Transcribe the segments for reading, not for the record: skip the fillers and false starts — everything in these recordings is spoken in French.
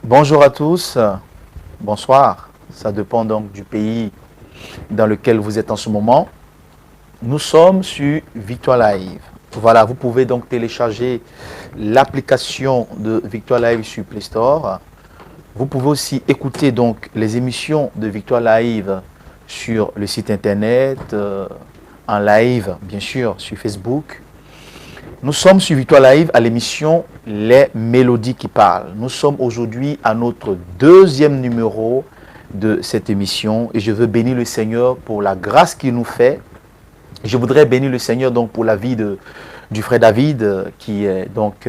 Bonjour à tous, bonsoir. Ça dépend donc du pays dans lequel vous êtes en ce moment. Nous sommes sur Victoire Live. Voilà, vous pouvez donc télécharger l'application de Victoire Live sur Play Store. Vous pouvez aussi écouter donc les émissions de Victoire Live sur le site internet, en live bien sûr sur Facebook. Nous sommes sur Victoire Live à l'émission Les Mélodies qui parlent. Nous sommes aujourd'hui à notre deuxième numéro de cette émission et je veux bénir le Seigneur pour la grâce qu'il nous fait. Je voudrais bénir le Seigneur donc pour la vie du frère David qui est donc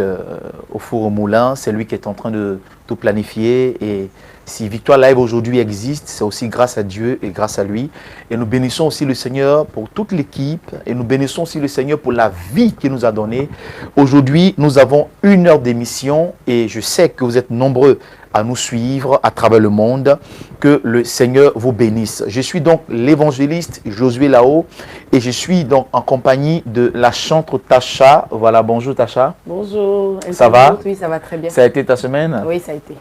au four au moulin. C'est lui qui est en train de tout planifier et si Victoire Live aujourd'hui existe, c'est aussi grâce à Dieu et grâce à lui. Et nous bénissons aussi le Seigneur pour toute l'équipe et nous bénissons aussi le Seigneur pour la vie qu'il nous a donnée. Aujourd'hui, nous avons 1 heure d'émission et je sais que vous êtes nombreux à nous suivre à travers le monde. Que le Seigneur vous bénisse. Je suis donc l'évangéliste Josué Lao et je suis donc en compagnie de la chanteuse Tacha. Voilà, bonjour Tacha. Bonjour. Ça va? Oui, ça va très bien. Ça a été ta semaine? Oui, ça a été.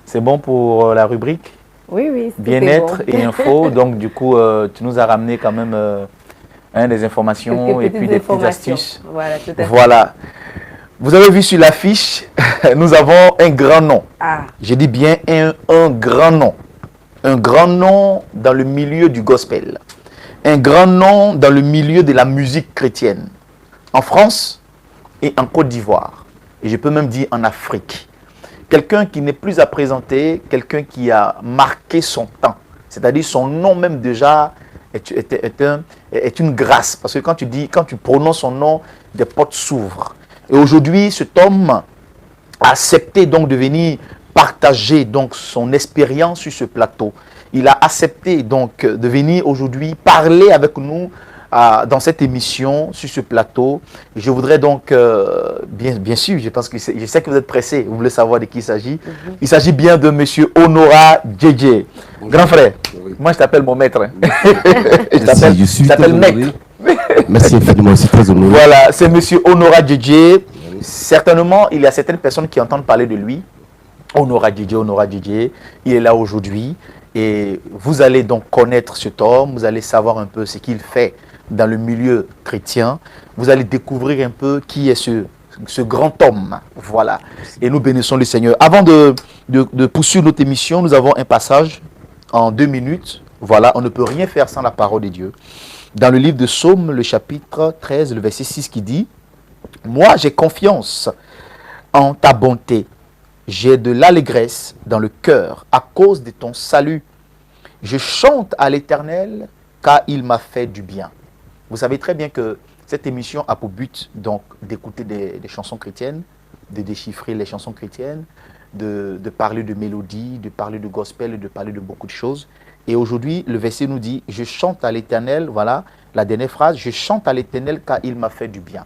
C'est bon pour la rubrique? Oui, oui. Bien-être bon. et info. Donc du coup, tu nous as ramené quand même des informations et puis des petites astuces. Voilà, tout à fait. Voilà. Vous avez vu sur l'affiche, nous avons un grand nom. Ah, Je dis bien un grand nom. Un grand nom dans le milieu du gospel. Un grand nom dans le milieu de la musique chrétienne. En France et en Côte d'Ivoire. Et je peux même dire en Afrique. Quelqu'un qui n'est plus à présenter, quelqu'un qui a marqué son temps. C'est-à-dire son nom même déjà est une grâce. Parce que quand tu prononces son nom, des portes s'ouvrent. Et aujourd'hui, cet homme a accepté donc de venir partager donc son expérience sur ce plateau. Il a accepté donc de venir aujourd'hui parler avec nous dans cette émission sur ce plateau. Je voudrais donc, bien sûr, je pense que je sais que vous êtes pressé, vous voulez savoir de qui il s'agit. Il s'agit bien de monsieur Honora Djedje. Grand frère, moi je t'appelle mon maître. Je t'appelle maître. Merci infiniment, je suis très honoré. Voilà, c'est monsieur Honora Djedje. Certainement, il y a certaines personnes qui entendent parler de lui. Honora Djedje, il est là aujourd'hui. Et vous allez donc connaître cet homme, vous allez savoir un peu ce qu'il fait dans le milieu chrétien. Vous allez découvrir un peu qui est ce grand homme. Voilà. Et nous bénissons le Seigneur. Avant de poursuivre notre émission, nous avons un passage en 2 minutes. Voilà, on ne peut rien faire sans la parole de Dieu. Dans le livre de Psaume, le chapitre 13, le verset 6 qui dit « Moi, j'ai confiance en ta bonté. J'ai de l'allégresse dans le cœur à cause de ton salut. Je chante à l'Éternel car il m'a fait du bien. » Vous savez très bien que cette émission a pour but donc d'écouter des chansons chrétiennes, de déchiffrer les chansons chrétiennes, de parler de mélodies, de parler de gospel, de parler de beaucoup de choses. Et aujourd'hui, le verset nous dit « Je chante à l'Éternel », voilà la dernière phrase, « Je chante à l'Éternel car il m'a fait du bien. »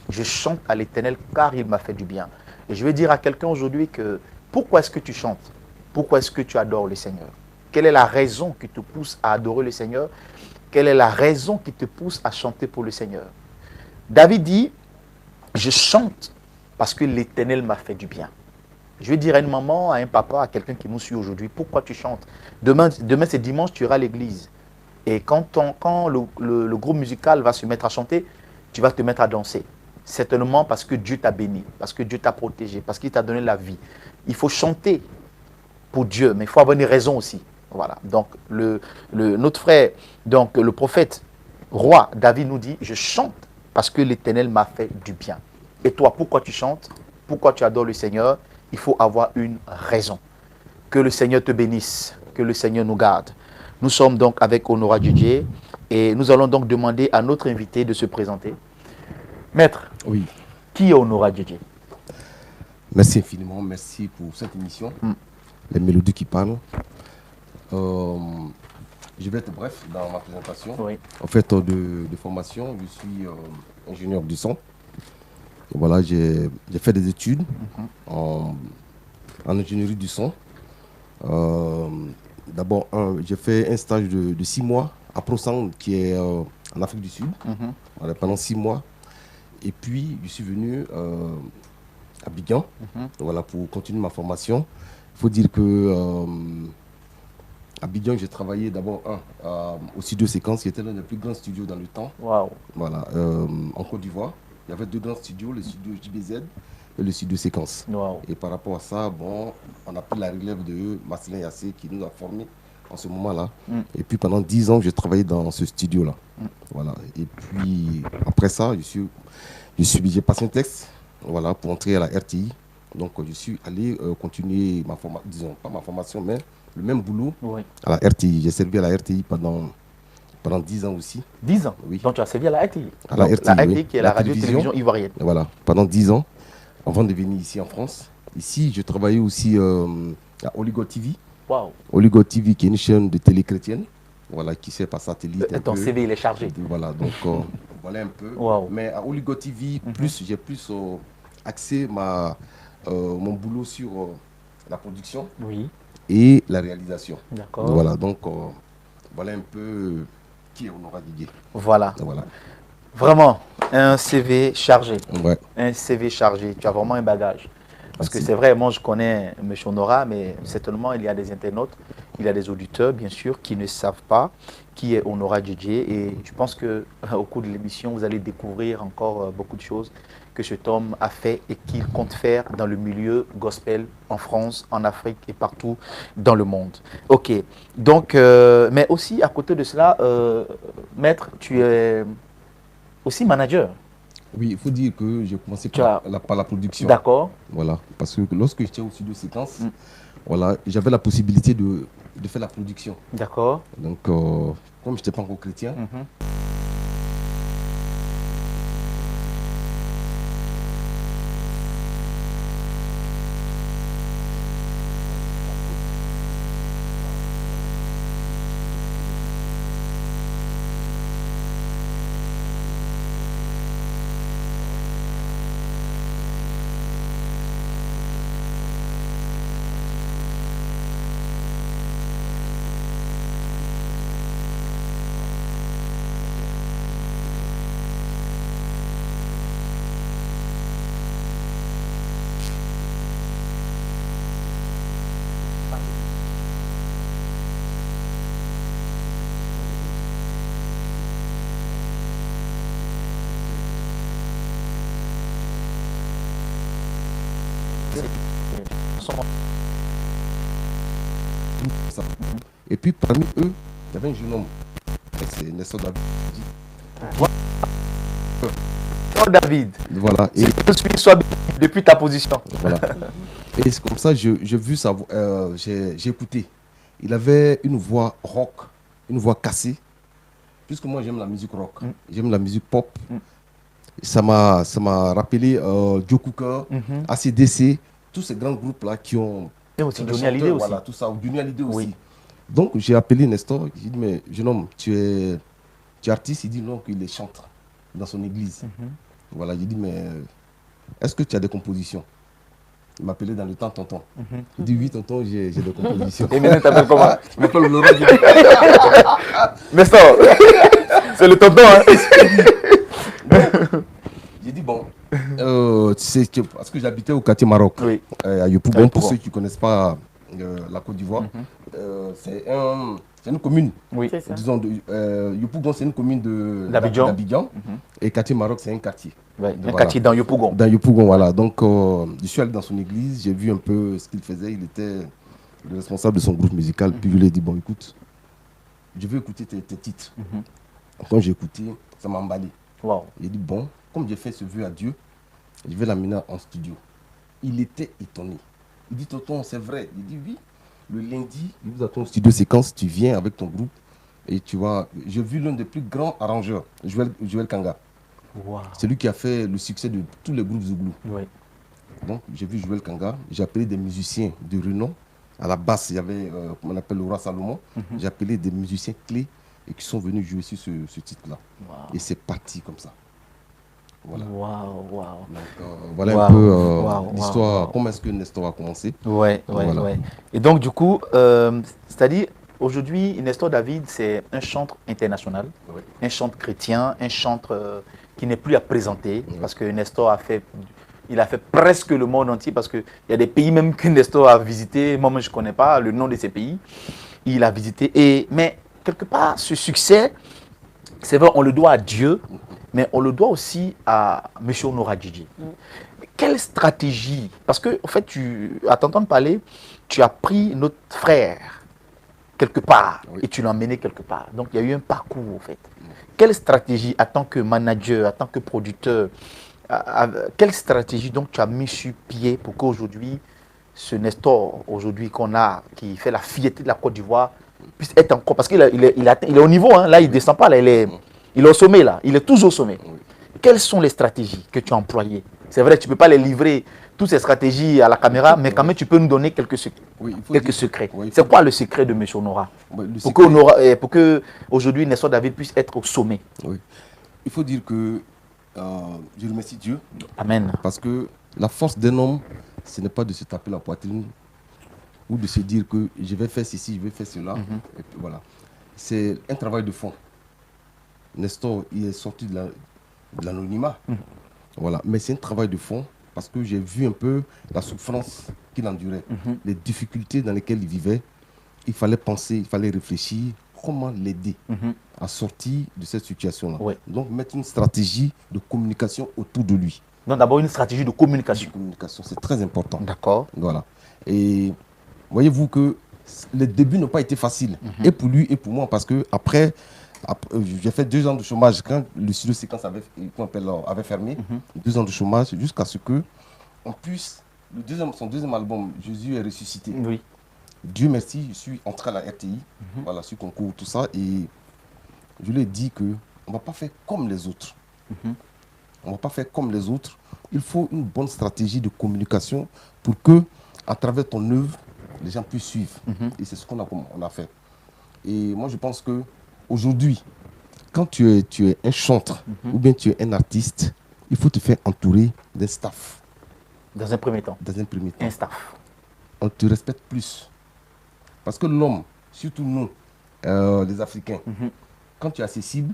Je chante à l'Éternel car il m'a fait du bien. Et je vais dire à quelqu'un aujourd'hui que pourquoi est-ce que tu chantes? Pourquoi est-ce que tu adores le Seigneur? Quelle est la raison qui te pousse à adorer le Seigneur? Quelle est la raison qui te pousse à chanter pour le Seigneur? David dit, je chante parce que l'Éternel m'a fait du bien. Je vais dire à une maman, à un papa, à quelqu'un qui nous suit aujourd'hui, pourquoi tu chantes? Demain c'est dimanche, tu iras à l'église. Et quand le groupe musical va se mettre à chanter, tu vas te mettre à danser. Certainement parce que Dieu t'a béni, parce que Dieu t'a protégé, parce qu'il t'a donné la vie. Il faut chanter pour Dieu, mais il faut avoir une raison aussi. Voilà. Donc, notre frère, donc le prophète, roi David nous dit, je chante parce que l'Éternel m'a fait du bien. Et toi, pourquoi tu chantes? Pourquoi tu adores le Seigneur? Il faut avoir une raison. Que le Seigneur te bénisse, que le Seigneur nous garde. Nous sommes donc avec Honora Djedje et nous allons donc demander à notre invité de se présenter. Maître, oui. Qui est Honora Djedje? Merci infiniment, merci pour cette émission, Les Mélodies qui parlent. Je vais être bref dans ma présentation. Oui. En fait, de formation, je suis ingénieur du son. Et voilà, j'ai fait des études en ingénierie du son. D'abord, j'ai fait un stage de 6 mois à ProSound, qui est en Afrique du Sud, voilà, pendant 6 mois. Et puis, je suis venu à Abidjan, voilà, pour continuer ma formation. Il faut dire que à Abidjan, j'ai travaillé d'abord au studio Séquence, qui était l'un des plus grands studios dans le temps. Waouh. Voilà, en Côte d'Ivoire. Il y avait 2 grands studios, le studio JBZ et le studio Séquence. Waouh. Et par rapport à ça, bon, on a pris la relève de Marcelin Yassé qui nous a formés en ce moment-là. Et puis pendant 10 ans, j'ai travaillé dans ce studio-là. Voilà. Et puis après ça, j'ai passé un texte, voilà, pour entrer à la RTI. Donc je suis allé continuer ma formation, disons pas ma formation, mais le même boulot à la RTI. J'ai servi à la RTI pendant 10 ans aussi. 10 ans. Oui. Donc tu as servi à la RTI. À la RTI, la RTI oui. qui est la radio-télévision ivoirienne. Voilà, pendant 10 ans, avant de venir ici en France. Ici, je travaillais aussi à Oligo TV. Waouh. Oligo TV, qui est une chaîne de télé chrétienne, voilà, qui sert par satellite. Ton CV, il est chargé. Voilà, donc voilà un peu. Wow. Mais à Oligo TV, j'ai plus axé mon boulot sur la production et la réalisation. D'accord. Voilà, donc voilà un peu qui est Honorat Didier. Voilà. Voilà. Vraiment, un CV chargé. Ouais. Un CV chargé. Tu as vraiment un bagage. Parce que Merci. c'est vrai, moi je connais M. Honorat, mais certainement il y a des internautes, il y a des auditeurs bien sûr qui ne savent pas qui est Honorat Didier. Et je pense qu'au cours de l'émission, vous allez découvrir encore beaucoup de choses que cet homme a fait et qu'il compte faire dans le milieu gospel en France, en Afrique et partout dans le monde. Ok, donc, mais aussi à côté de cela, Maître, tu es aussi manager. Oui, il faut dire que j'ai commencé par la production. D'accord. Voilà, parce que lorsque j'étais au studio Séquence, voilà, j'avais la possibilité de faire la production. D'accord. Donc, comme je n'étais pas encore chrétien, et puis parmi eux, il y avait un jeune homme, c'est Nestor David. Oh David, Voilà. Et je suis soit depuis ta position. voilà. Et c'est comme ça, j'ai vu sa voix, j'ai écouté. Il avait une voix rock, une voix cassée. Puisque moi j'aime la musique rock, j'aime la musique pop. Ça m'a rappelé Joe Cooker, AC/DC, tous ces grands groupes là qui ont. Et aussi Johnny Hallyday aussi. Voilà, tout ça, Johnny Hallyday aussi. Oui. Donc j'ai appelé Nestor, j'ai dit mais jeune homme, tu es artiste? Il dit non, qu'il est chanteur dans son église. Voilà, j'ai dit mais est-ce que tu as des compositions? Il m'appelait dans le temps tonton. Il dit oui tonton, j'ai des compositions. Et maintenant t'appelles comment? Il m'appelle Honorat Didier. Nestor, c'est le tonton. J'ai dit bon, parce que j'habitais au quartier Maroc, à Yopougon, pour ceux qui ne connaissent pas la Côte d'Ivoire. C'est une commune. Oui. Disons, Yopougon, c'est une commune d'Abidjan. Et quartier Maroc, c'est un quartier. Ouais, un quartier dans Yopougon. Dans Yopougon, voilà. Donc, je suis allé dans son église, j'ai vu un peu ce qu'il faisait. Il était le responsable de son groupe musical. Puis je lui ai dit, bon, écoute, je veux écouter tes titres. Quand j'ai écouté, ça m'a emballé. Wow. J'ai dit, bon, comme j'ai fait ce vœu à Dieu, je vais l'amener en studio. Il était étonné. Il dit, tonton, c'est vrai. Il dit, oui, le lundi, il vous attend au studio Séquence, tu viens avec ton groupe. Et tu vois, j'ai vu l'un des plus grands arrangeurs, Joël Kanga. Wow. C'est lui qui a fait le succès de tous les groupes Zouglou. Oui. Donc, j'ai vu Joël Kanga, j'ai appelé des musiciens de renom. À la basse, il y avait, comment on appelle, le roi Salomon. J'ai appelé des musiciens clés et qui sont venus jouer sur ce titre-là. Wow. Et c'est parti comme ça. Voilà. Wow, wow. Donc, voilà un peu l'histoire, comment est-ce que Nestor a commencé. Ouais. Et donc, du coup, c'est-à-dire, aujourd'hui, Nestor David, c'est un chantre international, un chantre chrétien, un chantre qui n'est plus à présenter, parce que Nestor a fait Il a fait presque le monde entier parce qu'il y a des pays même que Nestor a visité. Moi, je ne connais pas le nom de ces pays. Il a visité. Mais quelque part, ce succès, c'est vrai, on le doit à Dieu, mais on le doit aussi à M. Onora Djidji. Quelle stratégie? Parce que, en fait, à t'entendre parler, tu as pris notre frère quelque part et tu l'as emmené quelque part. Donc, il y a eu un parcours, en fait. Quelle stratégie, en tant que manager, en tant que producteur, quelle stratégie donc tu as mis sur pied pour qu'aujourd'hui, ce Nestor, aujourd'hui qu'on a, qui fait la fierté de la Côte d'Ivoire, puisse être encore... Parce qu'il est au niveau, hein, là, il ne descend pas, là, il est au sommet, là. Il est toujours au sommet. Quelles sont les stratégies que tu as employées? C'est vrai, tu ne peux pas les livrer, toutes ces stratégies à la caméra, mais quand même, tu peux nous donner quelques secrets. C'est quoi le secret de M. Onora? Pour que aujourd'hui Nestor David puisse être au sommet. Il faut dire que je remercie Dieu. Amen. Parce que la force d'un homme, ce n'est pas de se taper la poitrine ou de se dire que je vais faire ceci, je vais faire cela. Et puis voilà. C'est un travail de fond. Nestor, il est sorti de l'anonymat. Voilà. Mais c'est un travail de fond parce que j'ai vu un peu la souffrance qu'il endurait, les difficultés dans lesquelles il vivait. Il fallait penser, il fallait réfléchir comment l'aider à sortir de cette situation-là. Donc mettre une stratégie de communication autour de lui. Donc d'abord une stratégie de communication. C'est très important. D'accord. Voilà. Et voyez-vous que les débuts n'ont pas été faciles, et pour lui et pour moi, parce que après j'ai fait 2 ans de chômage quand le studio séquence avait fermé, 2 ans de chômage jusqu'à ce que on puisse, son deuxième album, Jésus est ressuscité. Oui. Dieu merci, je suis entré à la RTI, voilà, sur concours, tout ça, et je lui ai dit qu'on ne va pas faire comme les autres. On ne va pas faire comme les autres. Il faut une bonne stratégie de communication pour que, à travers ton œuvre, les gens puissent suivre. Et c'est ce qu'on a fait. Et moi, je pense que aujourd'hui, quand tu es un chanteur ou bien tu es un artiste, il faut te faire entourer d'un staff. Dans un premier temps. Dans un premier temps. Un staff. On te respecte plus. Parce que l'homme, surtout nous, les Africains, quand tu es accessible,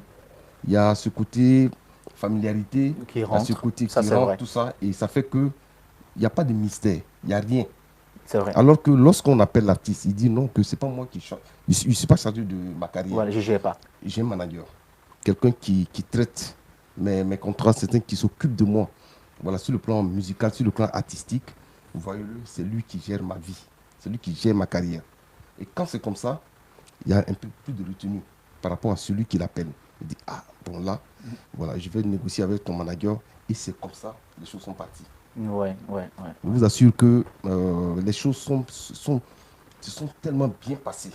il y a ce côté familiarité, qui rentre, ce côté ça, qui rentre, tout ça, et ça fait que il n'y a pas de mystère, il n'y a rien. C'est vrai. Alors que lorsqu'on appelle l'artiste, il dit non, que c'est pas moi qui chante. Je ne suis pas chargé de ma carrière. Voilà, je ne gère pas. J'ai un manager, quelqu'un qui traite mes contrats, c'est qui s'occupe de moi. Voilà, sur le plan musical, sur le plan artistique, vous voyez-le, c'est lui qui gère ma vie, c'est lui qui gère ma carrière. Et quand c'est comme ça, il y a un peu plus de retenue par rapport à celui qui l'appelle. Il dit, ah, bon là, voilà, je vais négocier avec ton manager, et c'est comme ça, les choses sont parties. Je vous assure que les choses se sont tellement bien passées.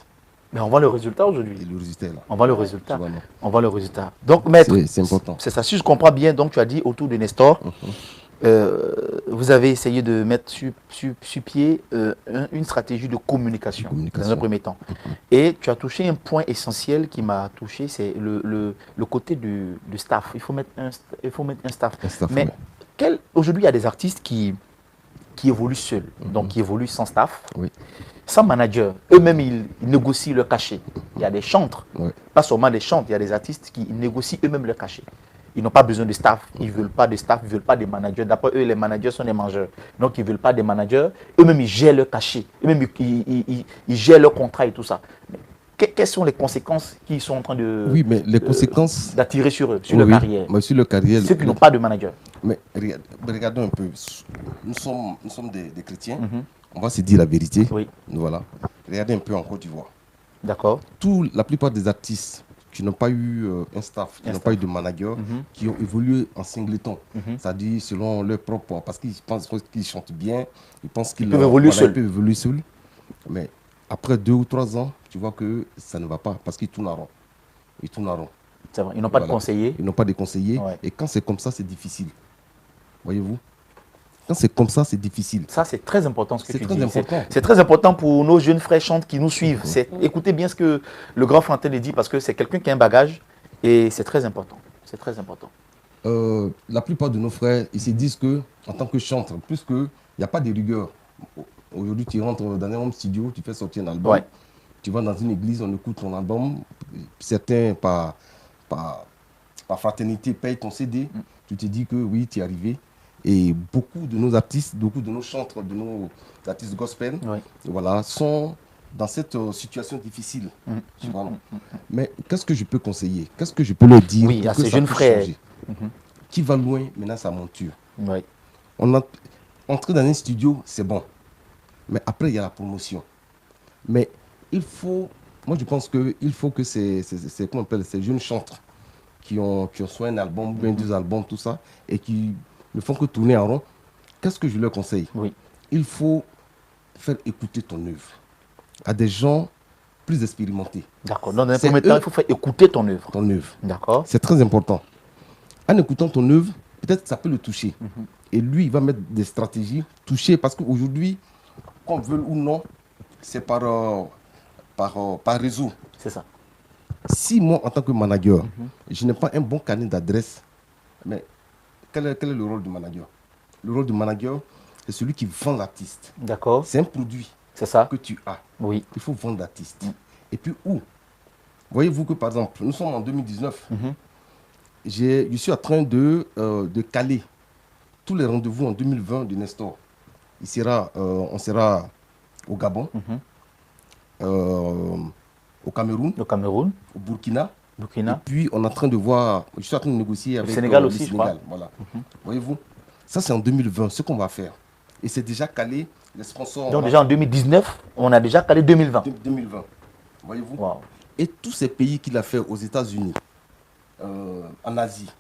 Mais on voit le résultat aujourd'hui. Et le résultat est là. On voit le résultat. On voit le résultat. Donc, maître, c'est important. C'est ça. Si je comprends bien, donc tu as dit autour de Nestor, vous avez essayé de mettre sur pied une stratégie de communication dans un premier temps. Et tu as touché un point essentiel qui m'a touché, c'est le côté du staff. Il faut mettre un staff. Mais aujourd'hui, il y a des artistes qui évoluent seuls, donc qui évoluent sans staff, sans manager. Eux-mêmes, ils négocient leur cachet. Il y a des chantres, pas seulement des chantres, il y a des artistes qui négocient eux-mêmes leur cachet. Ils n'ont pas besoin de staff, ils ne veulent pas de staff, ils ne veulent pas de managers. D'après eux, les managers sont des mangeurs. Donc, ils ne veulent pas de managers. Eux-mêmes, ils gèrent leur cachet. Eux-mêmes, ils gèrent leur contrat et tout ça. Mais quelles sont les conséquences qu'ils sont en train de... Oui, mais les conséquences... d'attirer sur eux, sur leur carrière. Mais sur leur carrière... Ceux qui n'ont pas de manager. Mais regardons un peu. Nous sommes des chrétiens. On va se dire la vérité. Voilà. Regardez un peu en Côte d'Ivoire. D'accord. La plupart des artistes qui n'ont pas eu un staff, qui n'ont pas eu de manager, qui ont évolué en singleton, c'est-à-dire selon leur propre... Parce qu'ils pensent qu'ils chantent bien, ils pensent qu'ils peuvent évoluer seuls. Mais après 2 ou 3 ans, tu vois que ça ne va pas, parce qu'ils tournent en rond. C'est vrai, ils n'ont pas de conseillers. Ils n'ont pas de conseillers. Et quand c'est comme ça, c'est difficile. Voyez-vous? Quand c'est comme ça, c'est difficile. Ça, c'est très important ce que tu dis. Important. C'est très important pour nos jeunes frères chantes qui nous suivent. Écoutez bien ce que le grand Fantel dit parce que c'est quelqu'un qui a un bagage et c'est très important. C'est très important. La plupart de nos frères, ils se disent que en tant que chanteur, puisqu'il n'y a pas de rigueur. Aujourd'hui, tu rentres dans un home studio, tu fais sortir un album. Tu vas dans une église, on écoute ton album. Certains, par fraternité, payent ton CD. Tu te dis que oui, tu es arrivé. Et beaucoup de nos artistes, beaucoup de nos chantres, de nos artistes gospel, Oui. voilà, sont dans cette situation difficile. Tu vois, non? Mais qu'est-ce que je peux conseiller? Qu'est-ce que je peux leur dire Oui, pour à que ces ça jeunes puisse frères. changer? Qui va loin, maintenant, ça monture. Oui. Entrer dans un studio, c'est bon. Mais après, il y a la promotion. Mais il faut, moi je pense qu'il faut que comment on appelle, ces jeunes chantres qui ont soit un album, ou bien 2 albums, tout ça, et qui ne font que tourner en rond, qu'est-ce que je leur conseille? Oui. Il faut faire écouter ton œuvre à des gens plus expérimentés. D'accord. Dans un C'est premier temps, eux- il faut faire écouter ton œuvre. Ton œuvre. D'accord. C'est très important. En écoutant ton œuvre, peut-être ça peut le toucher. Et lui, il va mettre des stratégies, toucher, parce qu'aujourd'hui, qu'on veut ou non, c'est par réseau. C'est ça. Si moi, en tant que manager, je n'ai pas un bon carnet d'adresse, mais quel est le rôle du manager? Le rôle du manager, c'est celui qui vend l'artiste. D'accord. C'est un produit C'est ça. que tu as. Oui. Il faut vendre l'artiste. Et puis où? Voyez-vous que par exemple, nous sommes en 2019. Je suis en train de caler tous les rendez-vous en 2020 de Nestor. On sera au Gabon, au Cameroun, Le Cameroun, au Burkina. Et Burkina. puis on est en train de voir, je suis en train de négocier avec Sénégal aussi, le je crois. Sénégal. Voilà. Voyez-vous, ça c'est en 2020, ce qu'on va faire. Et c'est déjà calé, les sponsors. Donc déjà en 2019, on a déjà calé 2020. 2020. Voyez-vous. Wow. Et tous ces pays qu'il a fait aux États-Unis, en Asie,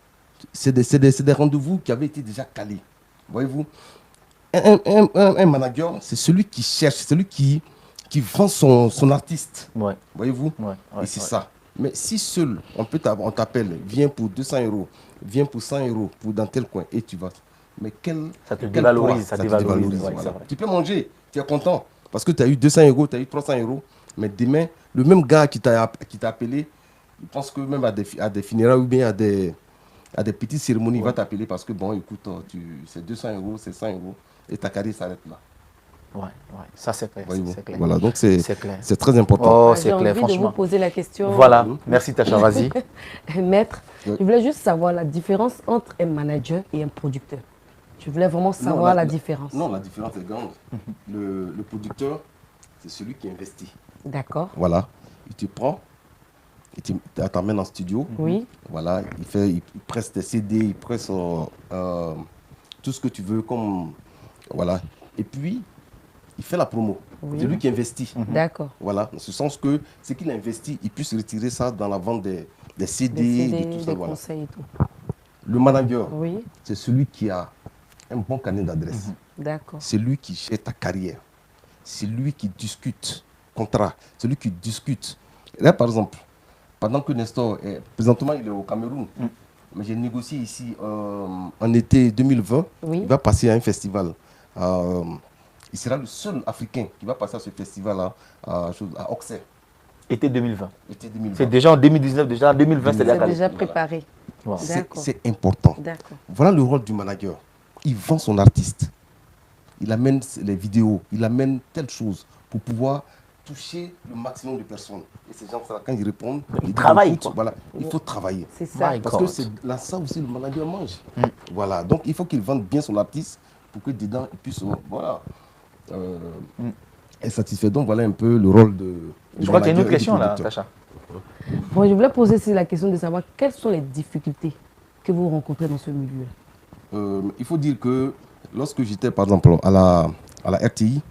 c'est des rendez-vous qui avaient été déjà calés. Voyez-vous, un manager, c'est celui qui cherche, c'est celui qui vend son artiste. Ouais. Voyez-vous. Ouais, Et c'est ça. Mais si seul, on t'appelle, viens pour 200 €, viens pour 100 € pour dans tel coin, et tu vas. Mais Ça te quel dévalorise, poids ça te dévalorise, ouais, voilà. c'est vrai. Tu peux manger, tu es content, parce que tu as eu 200 €, tu as eu 300 €, mais demain, le même gars qui t'a appelé, il pense que même à des funérailles ou bien à des petites cérémonies, il va t'appeler parce que, bon, écoute, c'est 200 €, c'est 100 €, et ta carrière s'arrête là. Ouais. Ça c'est clair. Voyez-vous. C'est clair. Voilà, donc c'est clair. très important. Oh, c'est J'ai clair, envie de franchement. vous poser la question. Voilà. Merci Tacha, vas-y. Maître, Oui. je voulais juste savoir la différence entre un manager et un producteur. Je voulais vraiment savoir la différence. Non, la différence est grande. Le producteur, c'est celui qui investit. D'accord. Voilà, il te prend, il t'amène en studio. Oui. Voilà, il presse tes CD, il presse tout ce que tu veux, comme voilà. Et puis, il fait la promo. Oui. C'est lui qui investit. D'accord. Voilà, dans ce sens que ce qu'il investit, il puisse retirer ça dans la vente des CD, Des de CD, tout ça. des Voilà. conseils et tout. Le manager, Oui. c'est celui qui a un bon carnet d'adresse. D'accord. C'est lui qui gère ta carrière. C'est lui qui discute contrat. C'est lui qui discute. Là, par exemple, pendant que Nestor, présentement, il est au Cameroun, mais j'ai négocié ici en été 2020. Oui. Il va passer à un festival. Il sera le seul Africain qui va passer à ce festival-là à Auxerre. Été 2020. Été 2020. C'est déjà en 2019, déjà en 2020, c'est C'est déjà calé. déjà préparé. Wow. D'accord. C'est important. D'accord. Voilà le rôle du manager. Il vend son artiste. Il amène les vidéos, il amène telle chose pour pouvoir toucher le maximum de personnes. Et ces gens, quand ils répondent, ils disent, travaillent, écoute, quoi. voilà, il faut travailler. C'est ça. My Parce God. que c'est là ça aussi le manager mange. Voilà, donc il faut qu'il vende bien son artiste pour que dedans il puisse voilà, être satisfait. Donc voilà un peu le rôle de. Je crois qu'il y a une autre manager et du question là, producteur. Tacha. Bon, je voulais poser aussi la question de savoir quelles sont les difficultés que vous rencontrez dans ce milieu. Il faut dire que lorsque j'étais par exemple à la RTI,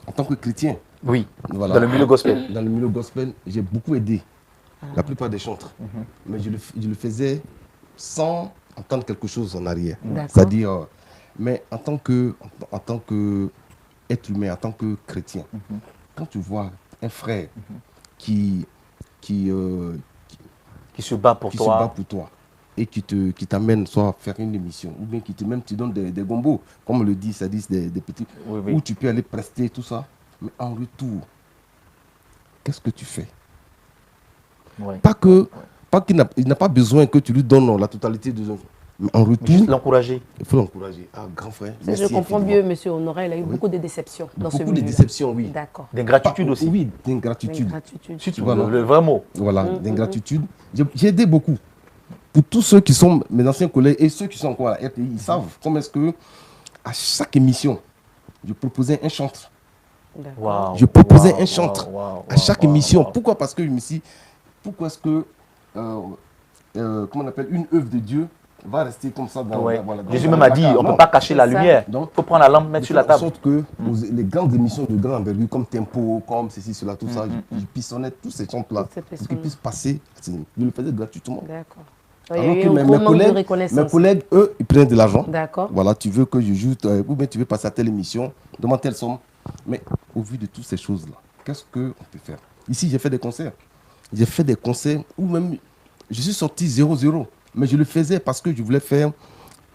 en tant que chrétien, Oui, voilà, dans le milieu gospel. dans le milieu gospel, j'ai beaucoup aidé la plupart des chantres. Mais je le faisais sans entendre quelque chose en arrière. D'accord. C'est-à-dire, mais en tant que être humain, en tant que chrétien, quand tu vois un frère qui Qui se bat pour se bat toi. pour toi et qui t'amène soit faire une émission ou bien qui te donne des gombos, comme on le dit, ça dit des petits, Oui. où tu peux aller prester tout ça, mais en retour, qu'est-ce que tu fais? Ouais. Pas qu'il n'a pas besoin que tu lui donnes la totalité de œuvres, mais en retour, Juste l'encourager. il faut l'encourager. Ah, grand frère, Si merci je comprends infiniment. mieux, monsieur Honoré, il a eu beaucoup de déceptions dans ce Beaucoup milieu. de déceptions, oui. D'accord. D'ingratitude aussi. Oui, d'ingratitude. Gratitude. Si tu Voilà. le vrai mot. Voilà, d'ingratitude. J'ai aidé beaucoup. pour tous ceux qui sont mes anciens collègues et ceux qui sont encore à la RTI, ils savent comment est-ce que à chaque émission, je proposais un chantre. D'accord. Wow, Je proposais wow, un chantre wow, à chaque émission. wow. Pourquoi? Parce que je me suis dit, pourquoi est-ce que, comment on appelle, une œuvre de Dieu va rester comme ça dans, Ouais. voilà, dans Jésus dans même le a dit, placard? on ne Non. peut pas cacher la C'est ça. lumière. Il Donc, faut prendre la lampe, mettre de sur la faire en table. sorte que les grandes émissions de grande envergure comme Tempo, comme ceci, cela, tout ça, je pistonnais tous ces chants-là Toutes ces pour qu'ils personnes. puissent passer. Je le faisais gratuitement. D'accord. Il y Alors a eu que un mes gros manque de mes reconnaissance. collègues, eux, ils prennent de l'argent. D'accord. Voilà, tu veux que je joue, ou bien tu veux passer à telle émission, demande telle somme. Mais au vu de toutes ces choses-là, qu'est-ce qu'on peut faire? Ici, j'ai fait des concerts. J'ai fait des concerts où même je suis sorti 0-0. Mais je le faisais parce que je voulais faire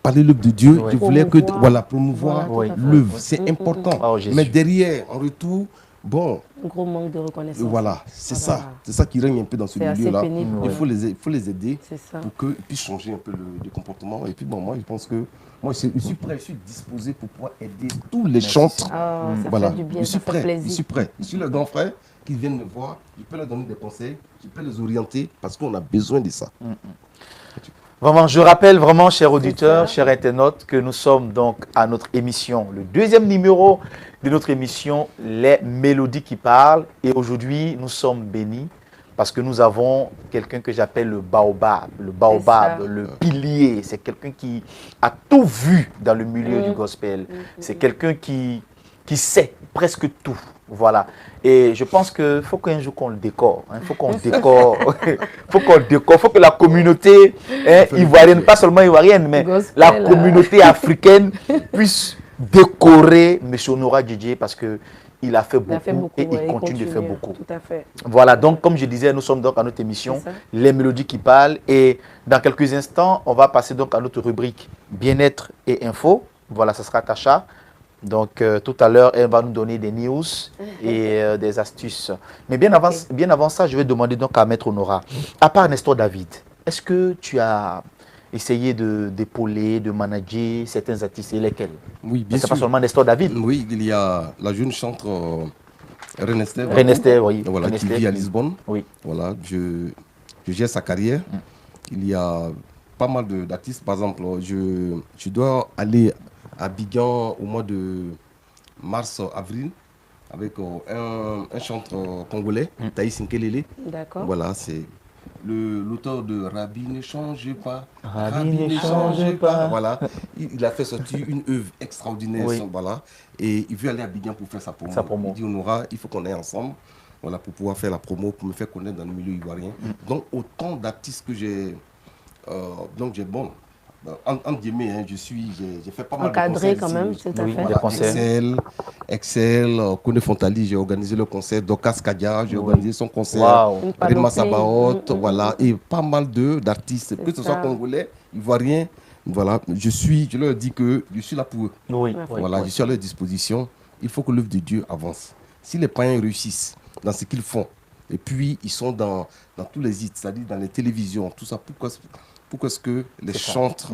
parler l'œuvre de Dieu. Ouais. Je voulais que, Promouvoir. voilà, promouvoir Voilà, tout à fait. l'œuvre. Oui. C'est important. Oh, Jésus. Mais derrière, en retour, bon, Un gros manque de reconnaissance. voilà, c'est Voilà. ça. C'est ça qui règne un peu dans ce C'est assez milieu-là. pénible. Il faut les aider C'est ça. pour qu'ils puissent changer un peu le comportement. Et puis bon, moi je pense que moi je suis prêt, je suis disposé pour pouvoir aider tous les chantres. Ah, ça Voilà, fait du bien, je suis ça fait prêt, plaisir. je suis prêt. Je suis le grand frère qui viennent me voir, je peux leur donner des conseils, je peux les orienter parce qu'on a besoin de ça. Vraiment, je rappelle vraiment, chers auditeurs, chers internautes, que nous sommes donc à notre émission, le deuxième numéro de notre émission, Les Mélodies qui parlent. Et aujourd'hui, nous sommes bénis parce que nous avons quelqu'un que j'appelle le baobab. Le baobab, ça. le pilier. C'est quelqu'un qui a tout vu dans le milieu du gospel. C'est quelqu'un qui sait presque tout. Voilà. Et je pense qu'il faut qu'un jour qu'on le décore. Il faut qu'on décore. Faut qu'on décore. Faut que la communauté ivoirienne, pas seulement ivoirienne, mais Gospel, la communauté africaine puisse décorer M. Onora Didier parce qu'il a fait beaucoup, et ouais, il continue de faire beaucoup. Tout à fait. Voilà, donc comme je disais, nous sommes donc à notre émission, C'est ça. Les Mélodies qui parlent. Et dans quelques instants, on va passer donc à notre rubrique Bien-être et Info. Voilà, ce sera Tacha. Donc tout à l'heure, elle va nous donner des news et des astuces. Mais bien avant ça, je vais demander donc à Maître Onora, à part Nestor David, est-ce que tu as essayé d'épauler, de manager certains artistes et lesquels? Oui, bien C'est sûr. pas seulement Nestor David. Oui, il y a la jeune chantre Renester. Renester, oui. Voilà, qui Renester. vit à Lisbonne. Oui. Voilà, je gère sa carrière. Il y a pas mal d'artistes. Par exemple, je dois aller à Abidjan au mois de mars-avril avec un chanteur congolais, Thaïs Nkelele. D'accord. Voilà, c'est l'auteur de Rabbi ne change pas. Rabbi ne change pas. Voilà, il a fait sortir une œuvre extraordinaire. Oui. Voilà, et il veut aller à Abidjan pour faire sa promo. Sa promo. Il dit Onora, il faut qu'on aille ensemble. Voilà, pour pouvoir faire la promo, pour me faire connaître dans le milieu ivoirien. Donc, autant d'artistes que j'ai. Donc, j'ai bon. Entre guillemets, hein, j'ai fait pas mal Encadré de concerts quand ici. même, c'est à Oui, fait. des concerts. Excel, Kone Fontali, j'ai organisé le concert. Dokas Kadia, j'ai organisé son concert. Waouh. Une Rima panoplie. Sabaot, voilà. Et pas mal d'artistes, que ce soit ça. congolais, ivoiriens. Voilà, je leur dis que je suis là pour eux. Oui, Ouais. oui, Voilà, oui. je suis à leur disposition. Il faut que l'œuvre de Dieu avance. Si les païens réussissent dans ce qu'ils font, et puis ils sont dans tous les hits, c'est-à-dire dans les télévisions, tout ça, pourquoi est-ce que les C'est ça. chantres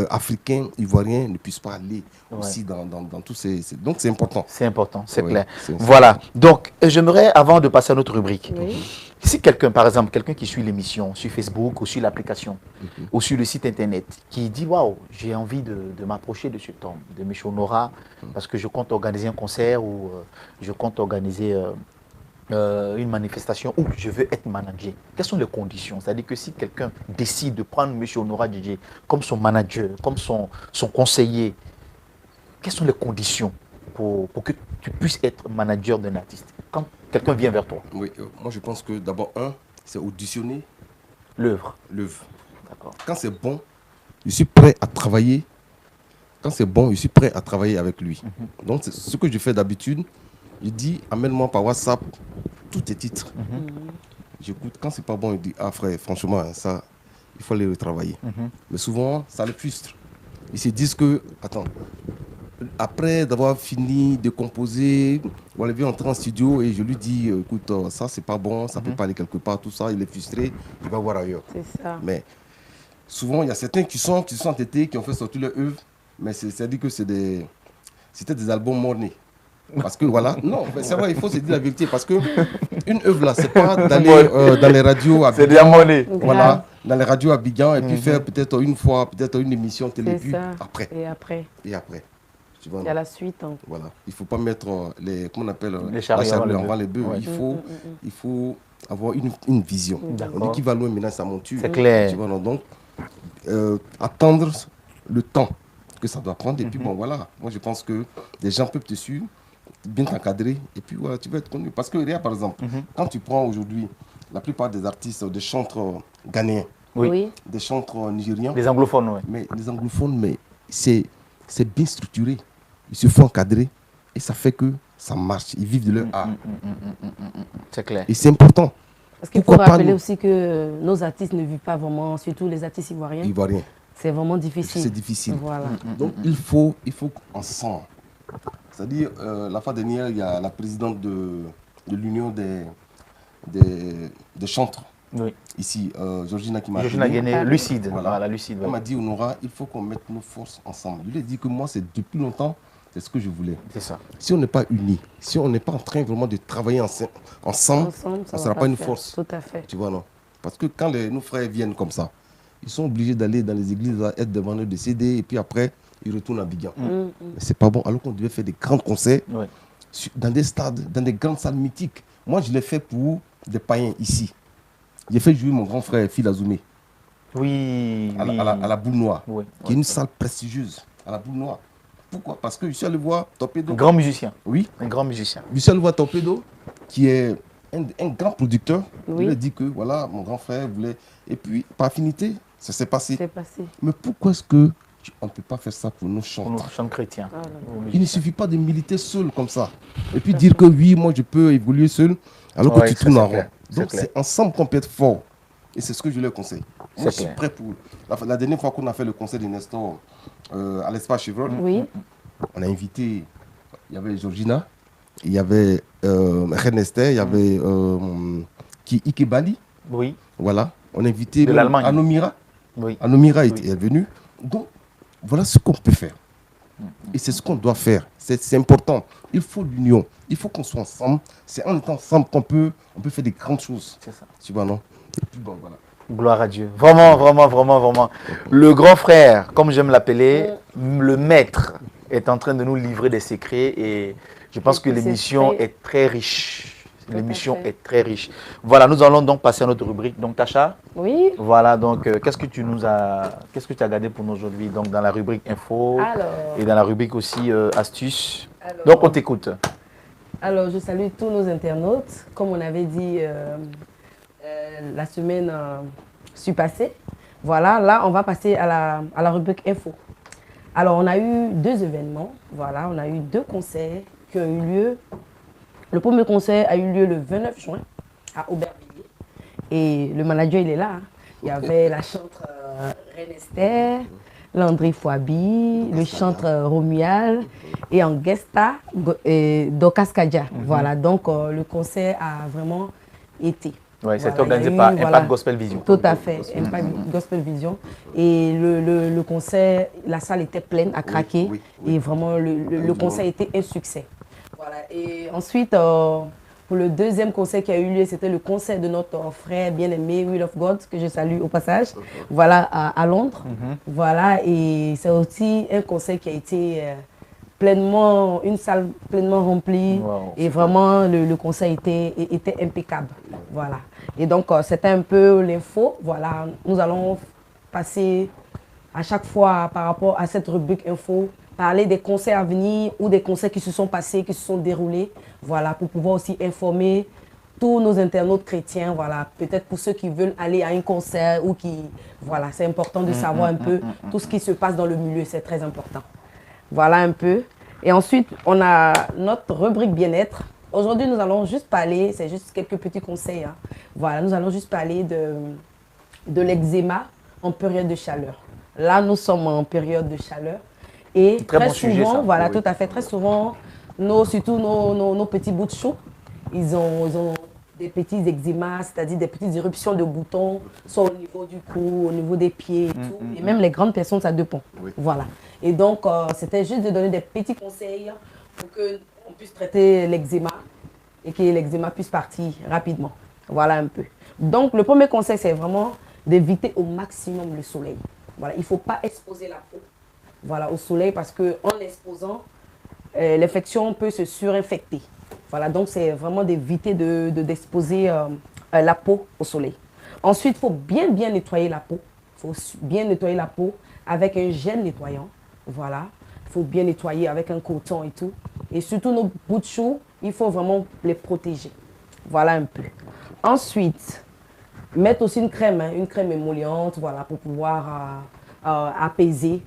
africains, ivoiriens ne puissent pas aller Ouais. aussi dans tous ces... Donc c'est important. C'est important, c'est Oui, clair. c'est Voilà. Donc, j'aimerais, avant de passer à notre rubrique, Oui. si quelqu'un, par exemple, quelqu'un qui suit l'émission sur Facebook ou sur l'application ou sur le site internet, qui dit waouh, j'ai envie de m'approcher de cet homme, de M. Onora, parce que je compte organiser un concert ou je compte organiser une manifestation où je veux être manager. Quelles sont les conditions? C'est-à-dire que si quelqu'un décide de prendre M. Onora Didier comme son manager, comme son conseiller, quelles sont les conditions pour que tu puisses être manager d'un artiste quand quelqu'un vient vers toi? Oui, moi je pense que d'abord, c'est auditionner L'œuvre. l'œuvre. D'accord. Quand c'est bon, je suis prêt à travailler. Quand c'est bon, je suis prêt à travailler avec lui. Donc, c'est ce que je fais d'habitude. Je dis, amène-moi par WhatsApp tous tes titres. J'écoute. Quand c'est pas bon, il dit, ah frère, franchement, ça, il faut aller retravailler. Mais souvent, ça le frustre. Ils se disent que, attends, après d'avoir fini de composer, on vient entrer en studio et je lui dis, écoute, ça, c'est pas bon, ça peut pas aller quelque part, tout ça, il est frustré, il va voir ailleurs. C'est ça. Mais souvent, il y a certains qui sont entêtés, qui ont fait sortir leur œuvre, mais c'est-à-dire que c'était des albums mornés. Parce que voilà, non, c'est vrai, il faut se dire la vérité. Parce que une œuvre là, c'est pas d'aller dans les radios à C'est déjà monnaie. voilà, dans les radios à Abidjan et puis faire peut-être une fois, peut-être une émission télé, C'est puis ça. après. Et après, Et après. Tu vois, il y a non? la suite. Hein. Voilà. Il ne faut pas mettre les, comment on appelle, Les la charrues charrue avant avant les les bœufs. Ouais. Il faut avoir une vision. On D'accord. dit qu'il va loin, maintenant ça monture. C'est clair. Tu vois, non? Donc, attendre le temps que ça doit prendre. Et puis bon, voilà. Moi, je pense que des gens peuvent te suivre, bien t'encadrer. Et puis voilà, tu vas être connu. Parce que, regarde, par exemple, quand tu prends aujourd'hui la plupart des artistes, des chantres ghanéens, Oui. des chantres nigériens, Les anglophones, oui. mais les anglophones, mais c'est bien structuré. Ils se font encadrer et ça fait que ça marche. Ils vivent de leur art. C'est clair. Et c'est important. Parce qu'il faut Pourquoi pas rappeler nous? aussi que nos artistes ne vivent pas vraiment, surtout les artistes ivoiriens. Ils voient rien. C'est vraiment difficile. C'est difficile. Voilà. Donc il faut ensemble. C'est-à-dire, la fois dernière, il y a la présidente de l'Union des chantres Oui. ici, Georgina, qui m'a Georgina appelé. Guéné, lucide. Voilà. Voilà, lucide. Elle ouais. m'a dit, Honora, il faut qu'on mette nos forces ensemble. Je lui ai dit que moi, c'est depuis longtemps, c'est ce que je voulais. C'est ça. Si on n'est pas unis, si on n'est pas en train vraiment de travailler ensemble, Ensemble, ça ne va sera pas une faire. force. Tout à fait. Tu vois, non? Parce que quand nos frères viennent comme ça, ils sont obligés d'aller dans les églises, être devant eux, de CD, et puis après, ils retournent à Abidjan. Mais c'est pas bon, alors qu'on devait faire des grands concerts Oui. dans des stades, dans des grandes salles mythiques. Moi, je l'ai fait pour des païens ici. J'ai fait jouer mon grand frère Phil Azoumé Oui. à la Boule Noire, Oui, qui est une salle prestigieuse, à la Boule Noire. Pourquoi? Parce que je suis allé voir Torpedo. Un grand musicien. Oui, Un grand musicien. je suis allé voir Torpedo, qui est un grand producteur. Oui. Il a dit que voilà, mon grand frère voulait. Et puis, par affinité, ça s'est passé. C'est passé. Mais pourquoi est-ce que on ne peut pas faire ça pour nos Pour nos chanteurs? chants chrétiens. Ah, là, là. Nos Il ne musiciens. suffit pas de militer seul comme ça. Et puis dire que oui, moi je peux évoluer seul, alors que Ouais, tu ça, tournes c'est en clair. rond. C'est Donc clair. c'est ensemble qu'on peut être fort. Et c'est ce que je leur conseille. C'est Moi je suis clair. prêt pour. La dernière fois qu'on a fait le concert de Nestor à l'espace Chevron, Oui. on a invité, il y avait Georgina, il y avait Renester, il y avait Ikebali. Oui. Voilà. On a invité De l'Allemagne. Anomira. Oui. Anomira Oui. est venu. Donc, voilà ce qu'on peut faire. Et c'est ce qu'on doit faire. C'est important. Il faut l'union. Il faut qu'on soit ensemble. C'est en étant ensemble qu'on peut faire des grandes choses. C'est ça. Tu vois, non? Et puis bon, voilà. Gloire à Dieu. Vraiment, vraiment, vraiment, vraiment. Le grand frère, comme j'aime l'appeler, le maître, est en train de nous livrer des secrets et je pense que Et c'est l'émission très- est très riche. à L'émission fait. est très riche. Voilà, nous allons donc passer à notre rubrique. Donc, Tacha, Oui. voilà, donc, qu'est-ce que tu as gardé pour nous aujourd'hui? Donc, dans la rubrique info Alors. et dans la rubrique aussi astuces. Alors. Donc, on t'écoute. Alors, je salue tous nos internautes. Comme on avait dit la semaine passée. Voilà, là, on va passer à la rubrique info. Alors, on a eu 2 événements. Voilà, on a eu 2 concerts qui ont eu lieu. Le premier concert a eu lieu le 29 juin à Aubervilliers. Et le manager, il est là. Hein. Il y avait la chantre Reine Esther, Landry Fouabi, le chantre Romuald et en guest star, Dokas Kadja. Voilà, donc le concert a vraiment été. Ouais, c'est Voilà, organisé il y a par eu, Impact voilà, Gospel Vision. Tout à fait, Impact Gospel Vision. Et le concert, la salle était pleine à craquer. oui, oui. Et vraiment, le concert était un succès. Voilà. Et ensuite, pour le deuxième concert qui a eu lieu, c'était le concert de notre frère bien-aimé, Will of God, que je salue au passage, voilà, à Londres. Voilà, et c'est aussi un concert qui a été pleinement, une salle pleinement remplie. Wow, et vraiment, le concert était impeccable. Voilà. Et donc, c'était un peu l'info. Voilà, nous allons passer à chaque fois par rapport à cette rubrique info, parler des concerts à venir ou des concerts qui se sont passés, qui se sont déroulés, voilà, pour pouvoir aussi informer tous nos internautes chrétiens, voilà, peut-être pour ceux qui veulent aller à un concert ou qui, voilà, c'est important de savoir un peu tout ce qui se passe dans le milieu, c'est très important. Voilà un peu. Et ensuite, on a notre rubrique bien-être. Aujourd'hui, nous allons juste parler, c'est juste quelques petits conseils, hein. Voilà, nous allons juste parler de l'eczéma en période de chaleur. Là, nous sommes en période de chaleur. Et Très très bon souvent, sujet, ça. voilà, Oui. tout à fait, très souvent, surtout nos petits bouts de chou, ils ont des petits eczémas, c'est-à-dire des petites éruptions de boutons, soit au niveau du cou, au niveau des pieds et tout. Et même les grandes personnes, ça dépend. Oui. Voilà. Et donc, c'était juste de donner des petits conseils pour qu'on puisse traiter l'eczéma et que l'eczéma puisse partir rapidement. Voilà un peu. Donc, le premier conseil, c'est vraiment d'éviter au maximum le soleil. Voilà, il ne faut pas exposer la peau, voilà, au soleil parce qu'en l'exposant, l'infection peut se surinfecter. Voilà, donc c'est vraiment d'éviter d'exposer la peau au soleil. Ensuite, il faut bien nettoyer la peau. Il faut bien nettoyer la peau avec un gel nettoyant. Voilà, il faut bien nettoyer avec un coton et tout. Et surtout nos bouts de chou, il faut vraiment les protéger. Voilà un peu. Ensuite, mettre aussi une crème émolliente, voilà, pour pouvoir apaiser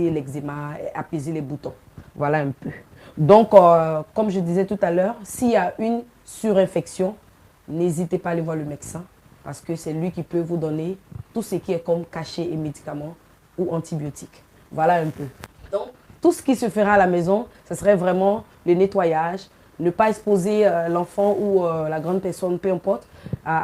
l'eczéma, apaiser les boutons. Voilà un peu. Donc, comme je disais tout à l'heure, s'il y a une surinfection, n'hésitez pas à aller voir le médecin parce que c'est lui qui peut vous donner tout ce qui est comme cachet et médicaments ou antibiotiques. Voilà un peu. Donc, tout ce qui se fera à la maison, ce serait vraiment le nettoyage, ne pas exposer l'enfant ou la grande personne, peu importe,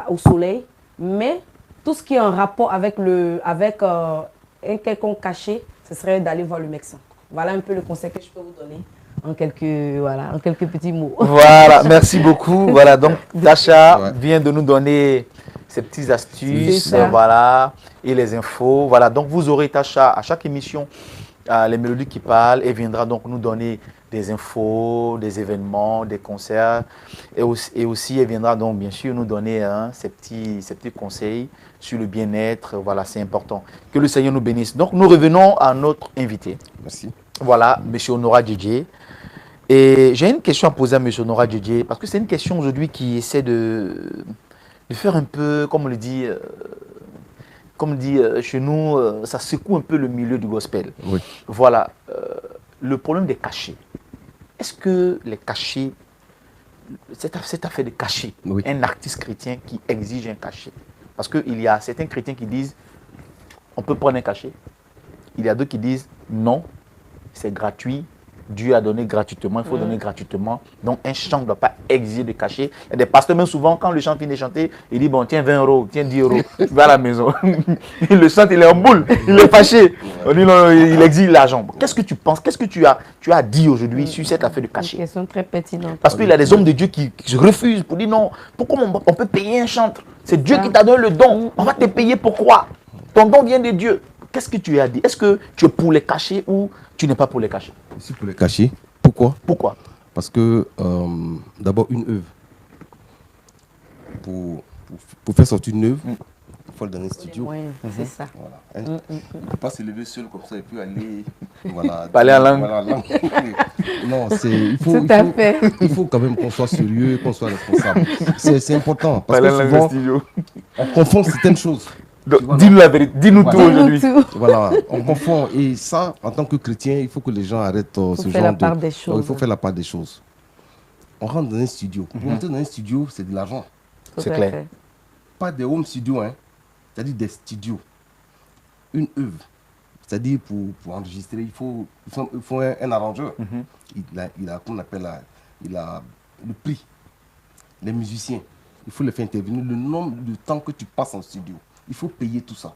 au soleil, mais tout ce qui est en rapport avec un quelconque cachet, ce serait d'aller voir le médecin. Voilà un peu le conseil que je peux vous donner en quelques petits mots. Voilà, merci beaucoup. Voilà, donc Tasha vient de nous donner ces petites astuces, voilà, et les infos. Voilà, donc vous aurez Tasha à chaque émission, les mélodies qui parlent, et viendra donc nous donner des infos, des événements, des concerts, et aussi elle viendra donc bien sûr nous donner ces petits conseils sur le bien-être. Voilà, c'est important. Que le Seigneur nous bénisse. Donc nous revenons à notre invité. Merci. Voilà, M. Honora Djedje. Et j'ai une question à poser à M. Honora Djedje, parce que c'est une question aujourd'hui qui essaie de faire un peu, comme on le dit, chez nous, ça secoue un peu le milieu du gospel. Oui. Voilà, le problème des cachets. Est-ce que les cachets, cette affaire de cachet, oui. Un artiste chrétien qui exige un cachet? Parce qu'il y a certains chrétiens qui disent, on peut prendre un cachet. Il y a d'autres qui disent, non, c'est gratuit. Dieu a donné gratuitement, il faut donner gratuitement. Donc un chant ne doit pas exiger de cachet. Il y a des pasteurs, même souvent, quand le chant finit de chanter, il dit, bon, tiens 20 €, tiens 10 €, va à la maison. Il le chante, il est en boule, il est fâché. On dit, non, il exige l'argent. Qu'est-ce que tu penses? Qu'est-ce que tu as dit aujourd'hui sur cette affaire de cachet? Une question très pertinente. Parce qu'il y a des hommes de Dieu qui se refusent pour dire, non, pourquoi on peut payer un chantre? C'est Dieu qui t'a donné le don. On va te payer pourquoi? Ton don vient de Dieu. Qu'est-ce que tu as dit? Est-ce que tu es pour les cachets ou tu n'es pas pour les cachets? Je suis pour les cachets. Pourquoi? Pourquoi? Parce que, d'abord, une œuvre, pour faire sortir une œuvre, il faut le donner au studio. Oui, c'est ça. Voilà. On ne peut pas se lever seul comme ça et puis aller... Voilà, parler en langue. Voilà, langue. Non, il faut quand même qu'on soit sérieux, qu'on soit responsable. C'est important. Parce que souvent, on confond certaines choses. Dis-nous la vérité, dis-nous tout aujourd'hui. Voilà, on confond. Et ça, en tant que chrétien, il faut que les gens arrêtent ce genre de... Il faut faire la part des choses. On rentre dans un studio. Pour entrer dans un studio, c'est de l'argent. C'est clair. Pas des home studios, hein. C'est-à-dire des studios. Une œuvre. C'est-à-dire pour enregistrer, il faut un arrangeur. Il a, comment on appelle là, il a le prix. Les musiciens, il faut les faire intervenir. Le nombre de temps que tu passes en studio. Il faut payer tout ça.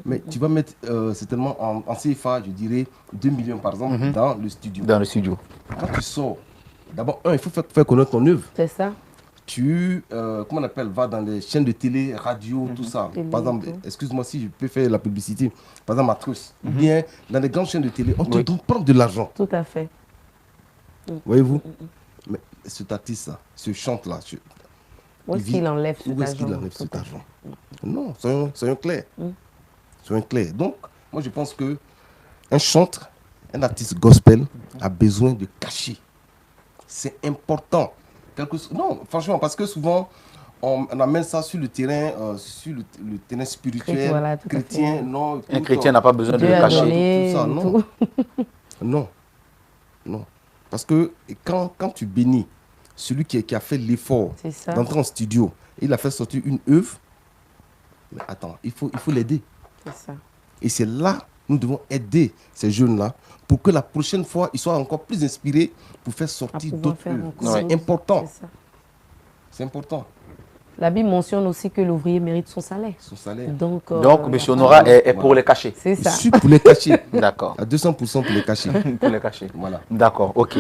Mais tu vas mettre certainement en CFA, je dirais 2 millions par exemple dans le studio. Dans le studio. Quand tu sors, d'abord, il faut faire connaître ton œuvre. C'est ça. Tu, comment on appelle, va dans les chaînes de télé, radio, tout ça. Par exemple, excuse-moi si je peux faire la publicité. Par exemple, Matrus. Ou bien dans les grandes chaînes de télé, on te prend de l'argent. Tout à fait. Voyez-vous? Mais cet artiste-là, ce chante-là, où est-ce qu'il enlève cet argent? Non, soyons clairs. Soyons clairs. Donc, moi je pense que un chanteur, un artiste gospel a besoin de cacher. C'est important. Non, franchement, parce que souvent, on amène ça sur le terrain, spirituel, voilà, chrétien. Non, un chrétien n'a pas besoin de le cacher. Tout ça, non. Non. Parce que quand tu bénis celui qui a fait l'effort d'entrer en studio, il a fait sortir une œuvre, mais attends, il faut l'aider. C'est ça. Et c'est là, nous devons aider ces jeunes-là pour que la prochaine fois, ils soient encore plus inspirés pour faire sortir d'autres œuvres. C'est important. C'est important. La Bible mentionne aussi que l'ouvrier mérite son salaire. Donc M. Honora est pour les cachets. C'est ça. Je suis pour les cachets. D'accord. À 200% pour les cachets. Pour les cachets. Voilà. D'accord, ok.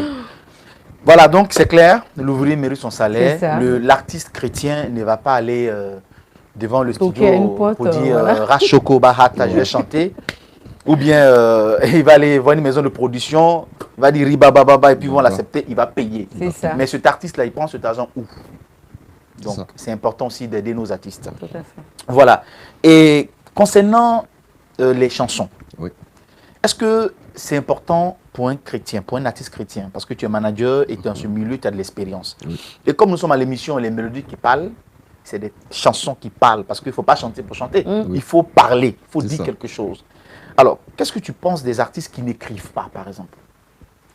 Voilà, donc c'est clair, l'ouvrier mérite son C'est salaire. ça. L'artiste chrétien ne va pas aller devant le Toquer à studio une porte, pour dire voilà. Rachoko Bahata, je vais chanter. Ou bien il va aller voir une maison de production, il va dire Ribababa et puis ils vont l'accepter, il va payer. C'est ça. Mais cet artiste-là, il prend cet argent où? ça. Donc c'est important aussi d'aider nos artistes. Tout à fait. Voilà. Et concernant les chansons, Oui. est-ce que c'est important pour un chrétien, pour un artiste chrétien, parce que tu es manager et dans ce milieu, tu as de l'expérience. Oui. Et comme nous sommes à l'émission Les Mélodies qui parlent, c'est des chansons qui parlent, parce qu'il ne faut pas chanter pour chanter, il faut parler, il faut C'est dire ça. quelque chose. Alors, qu'est-ce que tu penses des artistes qui n'écrivent pas, par exemple?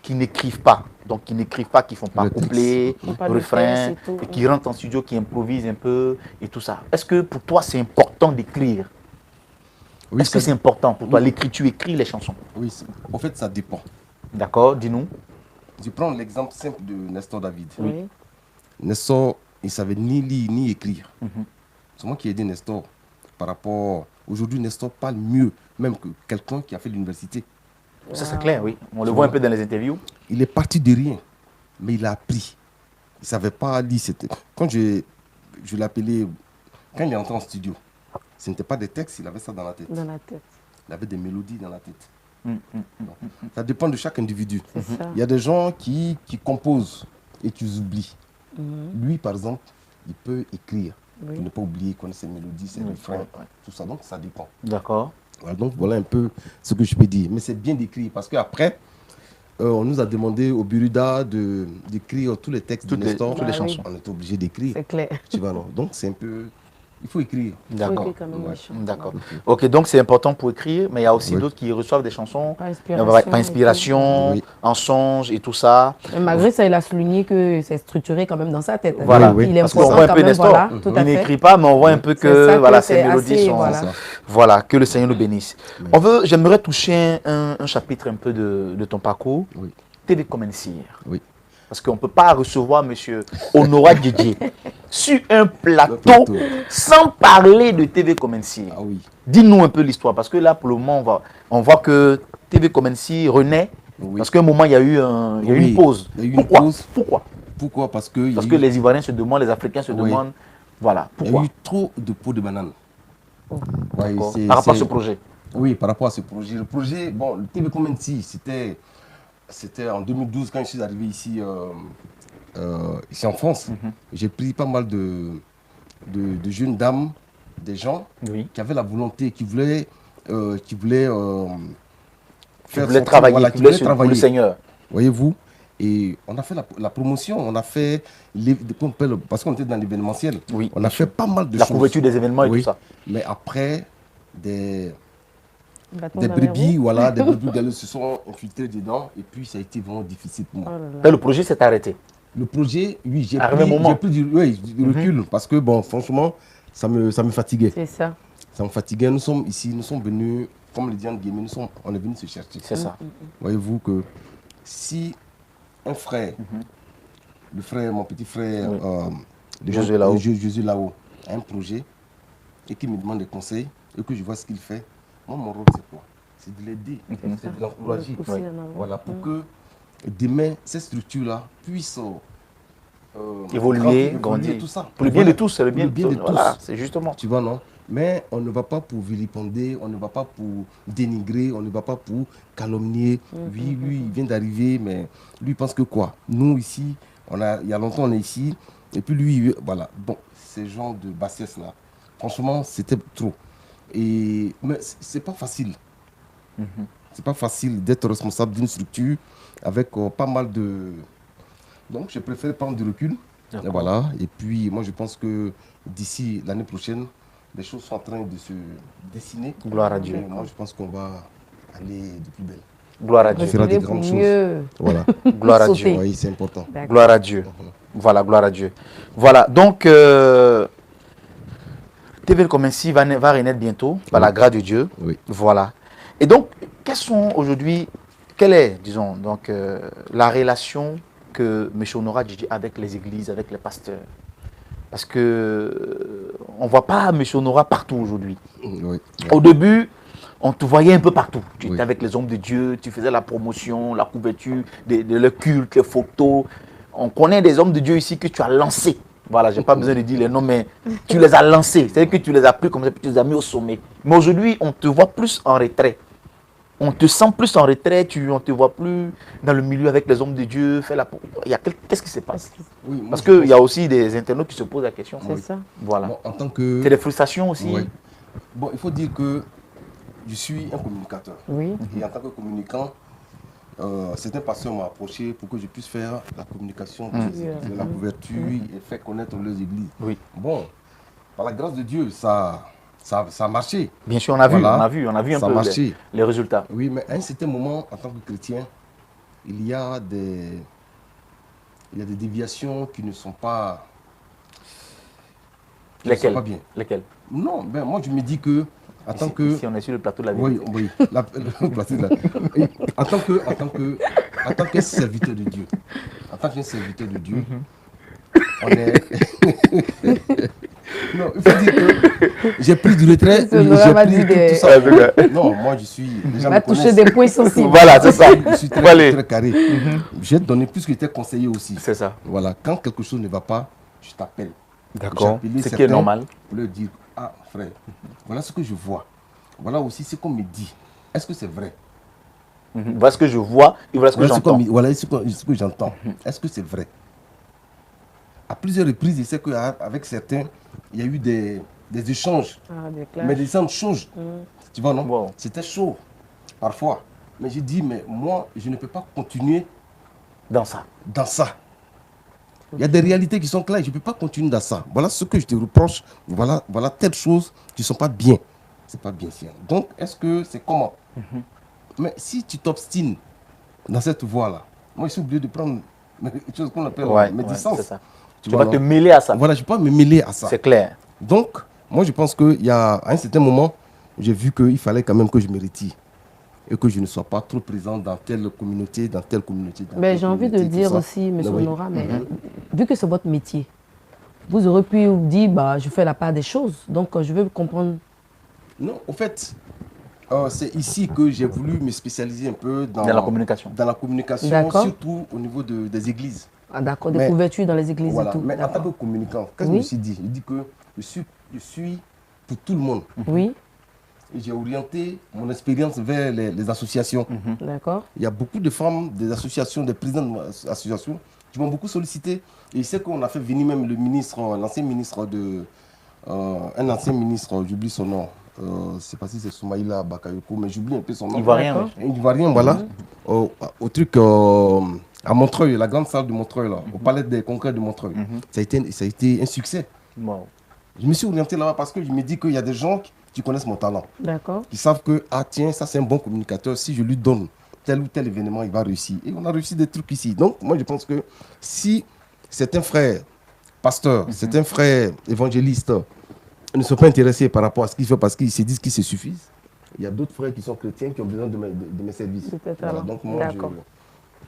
Qui n'écrivent pas, donc qui n'écrivent pas, qui ne font pas Le texte. couplet, Font pas de refrain, texte et tout. et qui rentrent en studio, qui improvisent un peu et tout ça. Est-ce que pour toi, c'est important d'écrire? Oui, Est-ce que c'est important pour toi? L'écriture, écris les chansons. Oui, en fait, ça dépend. D'accord, dis-nous. Je prends l'exemple simple de Nestor David. Oui. Nestor, il ne savait ni lire ni écrire. Mhm. C'est moi qui ai aidé Nestor par rapport... Aujourd'hui, Nestor parle mieux même que quelqu'un qui a fait l'université. Ça, c'est clair, oui. On le Tu voit un vois. peu dans les interviews. Il est parti de rien, mais il a appris. Il ne savait pas lire. Quand je l'ai appelé, quand il est entré en studio, ce n'était pas des textes, il avait ça dans la tête. Dans la tête. Il avait des mélodies dans la tête. Mm, mm. Donc, ça dépend de chaque individu. C'est ça. Il y a des gens qui composent et tu oublies. Mhm. Lui, par exemple, il peut écrire. Oui. Il ne pas oublier, connaître ses mélodies, ses refrains, ouais. tout ça. Donc, ça dépend. D'accord. Voilà, donc, voilà un peu ce que je peux dire. Mais c'est bien d'écrire parce qu'après, on nous a demandé au Buruda d'écrire tous les textes de Nestor. toutes les Bah oui. chansons. On est obligé d'écrire. C'est clair. Tu vois, non? Donc, c'est un peu... Il faut écrire. D'accord. Quand même Ouais. les chansons. D'accord. Ok, donc c'est important pour écrire, mais il y a aussi Oui. d'autres qui reçoivent des chansons Par par inspiration, Oui. en songe et tout ça. Et malgré ça, il a souligné que c'est structuré quand même dans sa tête. Voilà, oui. Il est parce qu'on important voit un quand peu même, Nestor. voilà, tout à Il fait. n'écrit pas, mais on voit un peu C'est ça que que voilà, c'est ses mélodies assez, sont... voilà. C'est ça. Voilà, que le Seigneur nous bénisse. J'aimerais toucher un chapitre un peu de ton parcours. Oui. TV Comencir. Oui. Parce qu'on ne peut pas recevoir M. Honora Didier sur un plateau plateau. sans parler de TV Comencir. Ah oui. Dis-nous un peu l'histoire, parce que là, pour le moment, on voit que TV Comencir renaît, Oui. parce qu'à un moment, il y a eu, il y a eu Oui, une pause. il y a eu une Pourquoi pause. Pourquoi Pourquoi? Parce que, Parce que les Ivoiriens se demandent, les Africains se Oui. demandent, voilà, il y a pourquoi eu trop de peaux de banane. Ouais, D'accord. c'est- Par rapport à c'est- ce projet. Oui, par rapport à ce projet. Le projet, bon, le TV Community, c'était en 2012 quand je suis arrivé ici, ici en France. J'ai pris pas mal de jeunes dames, des gens Oui. qui avaient la volonté, qui voulaient Qui faire voulait son- travailler, voilà, qui qui voulait voulaient pour le Seigneur. voyez-vous. Et on a fait la promotion, on a fait, parce qu'on était dans l'événementiel, Oui, on a fait pas mal de La choses. couverture des événements et Oui. tout ça. Mais après, des Bâton des dans les brebis, roues. voilà, des brebis galeux se sont infiltrés dedans et puis ça a été vraiment difficile pour moi. Oh là là. Là, le projet s'est arrêté. Le projet, oui, j'ai Arrivé un moment. pris du recul parce que, bon, franchement, ça me fatiguait. C'est ça. Ça me fatiguait. Nous sommes ici, nous sommes venus, comme le dit Anne Guémé, on est venus se chercher. C'est ça. Voyez-vous que si un frère, le frère, mon petit frère, Oui. Josué Josué Lao. Lao, a un projet et qu'il me demande des conseils et que je vois ce qu'il fait, moi, mon rôle, c'est quoi? C'est de l'aider, c'est de l'encourager. Le pousser en avant. Voilà, pour que demain, cette structure-là puisse Évoluer, grandir. tout ça. Pour le bien Voilà. de tous, c'est le bien, Pour le bien de Voilà, tous. c'est justement. Tu vois, non? Mais on ne va pas pour vilipender, on ne va pas pour dénigrer, on ne va pas pour calomnier. Oui, lui, il vient d'arriver, mais lui, il pense que quoi? Nous, ici, il y a longtemps, on est ici, et puis lui, voilà. Bon, ces gens de bassesse-là, franchement, c'était trop. Mais c'est pas facile. C'est pas facile d'être responsable d'une structure avec pas mal de... Donc, je préfère prendre du recul. Et voilà. Et puis, moi, je pense que d'ici l'année prochaine, les choses sont en train de se dessiner. Gloire à Dieu. Et moi, je pense qu'on va aller de plus belle. Gloire à On Dieu. fera des Respirer pour grandes choses. mieux. Voilà. Gloire à Sauter. Dieu. Oui, c'est important. D'accord. Gloire à Dieu. Voilà, gloire à Dieu. Voilà, donc TV Comencir va renaître bientôt, par la grâce de Dieu. Oui. Voilà. Et donc, quelle est, disons, donc, la relation que M. Honora Didier a avec les églises, avec les pasteurs? Parce que on ne voit pas M. Honora partout aujourd'hui. Oui. Au début, on te voyait un peu partout. Tu Oui. étais avec les hommes de Dieu, tu faisais la promotion, la couverture de leur culte, les photos. On connaît des hommes de Dieu ici que tu as lancés. Voilà, je n'ai pas besoin de dire les noms, mais tu les as lancés. C'est-à-dire que tu les as pris comme ça, puis tu les as mis au sommet. Mais aujourd'hui, on te voit plus en retrait. On te sent plus en retrait, on ne te voit plus dans le milieu avec les hommes de Dieu. Qu'est-ce qui se passe? Oui, Parce qu'il y a aussi des internautes qui se posent la question. C'est ça. Voilà. Bon, en tant que... C'est des frustrations aussi. Oui. Bon, il faut dire que je suis un communicateur. Oui. Et en tant que communicant, certains pasteurs m'ont approché pour que je puisse faire la communication de la couverture et faire connaître leurs églises. Oui. Bon, par la grâce de Dieu, ça a marché. Bien sûr, on a Voilà. vu un Ça a peu marché. les résultats. Oui, mais à un certain moment, en tant que chrétien, il y a des déviations qui ne sont pas... Lesquelles? Pas bien. Lesquelles? Non, ben moi je me dis que en tant que... Ici, on est sur le plateau de la vie. Oui, le plateau de la... Et en tant que serviteur de Dieu, on est... Non, il faut dire que j'ai pris du retrait, j'ai pris tout ça. Non, moi je suis... Les gens va me toucher connaissent. des points sensibles. Voilà, c'est ça. Je suis très carré. J'ai donné plus que j'étais conseillé aussi. C'est ça. Voilà, quand quelque chose ne va pas, je t'appelle. D'accord. J'ai appelé Ce qui est certains normal. pour leur dire, ah frère, voilà ce que je vois. Voilà aussi ce qu'on me dit. Est-ce que c'est vrai? Voilà ce que je vois et voilà ce que j'entends. Voilà ce que j'entends. Est-ce que c'est vrai? À plusieurs reprises, je sais qu'avec certains, il y a eu des échanges. Mais des échanges, tu vois, non? Wow. C'était chaud, parfois. Mais j'ai dit, mais moi, je ne peux pas continuer Dans ça. Il y a des réalités qui sont claires, je ne peux pas continuer dans ça. Voilà ce que je te reproche. Voilà telle chose qui ne sont pas bien. Ce n'est pas bien sûr. Donc, est-ce que c'est comment? Mais si tu t'obstines dans cette voie-là, moi, je suis obligé de prendre quelque chose qu'on appelle mes distances. C'est ça. Tu vas te mêler à ça. Voilà, je ne peux pas me mêler à ça. C'est clair. Donc, moi, je pense qu'à un certain moment, j'ai vu qu'il fallait quand même que je me retire. Et que je ne sois pas trop présent dans telle communauté, dans telle communauté. Mais j'ai envie de dire aussi, M. Honora, mais vu que c'est votre métier, vous aurez pu dire, bah, je fais la part des choses. Donc, je veux comprendre. Non, au fait, c'est ici que j'ai voulu me spécialiser un peu dans la communication. Dans la communication, surtout au niveau des églises. Ah, d'accord, des couvertures dans les églises voilà, et tout. mais en tant que communicant, qu'est-ce que je me suis dit? Je dis que je suis pour tout le monde. Oui. Et j'ai orienté mon expérience vers les associations. D'accord. Il y a beaucoup de femmes, des associations, des présidents d'associations qui m'ont beaucoup sollicité. Et je sais qu'on a fait venir même le ministre, l'ancien ministre un ancien ministre, j'oublie son nom. Je ne sais pas si c'est Soumaïla Bakayoko, mais j'oublie un peu son nom. Ivoirien. Ivoirien, voilà. Au truc, à Montreuil, la grande salle de Montreuil, là, au palais des congrès de Montreuil. Ça a été un succès. Wow. Je me suis orienté là-bas parce que je me dis qu'il y a des gens qui connaissent mon talent. D'accord. Qui savent que, ah tiens, ça c'est un bon communicateur. Si je lui donne tel ou tel événement, il va réussir. Et on a réussi des trucs ici. Donc, moi, je pense que si certains frères pasteurs, certains frères évangélistes ne sont pas intéressés par rapport à ce qu'ils font parce qu'ils se disent qu'ils se suffisent, il y a d'autres frères qui sont chrétiens qui ont besoin de mes services. Voilà. Donc, moi,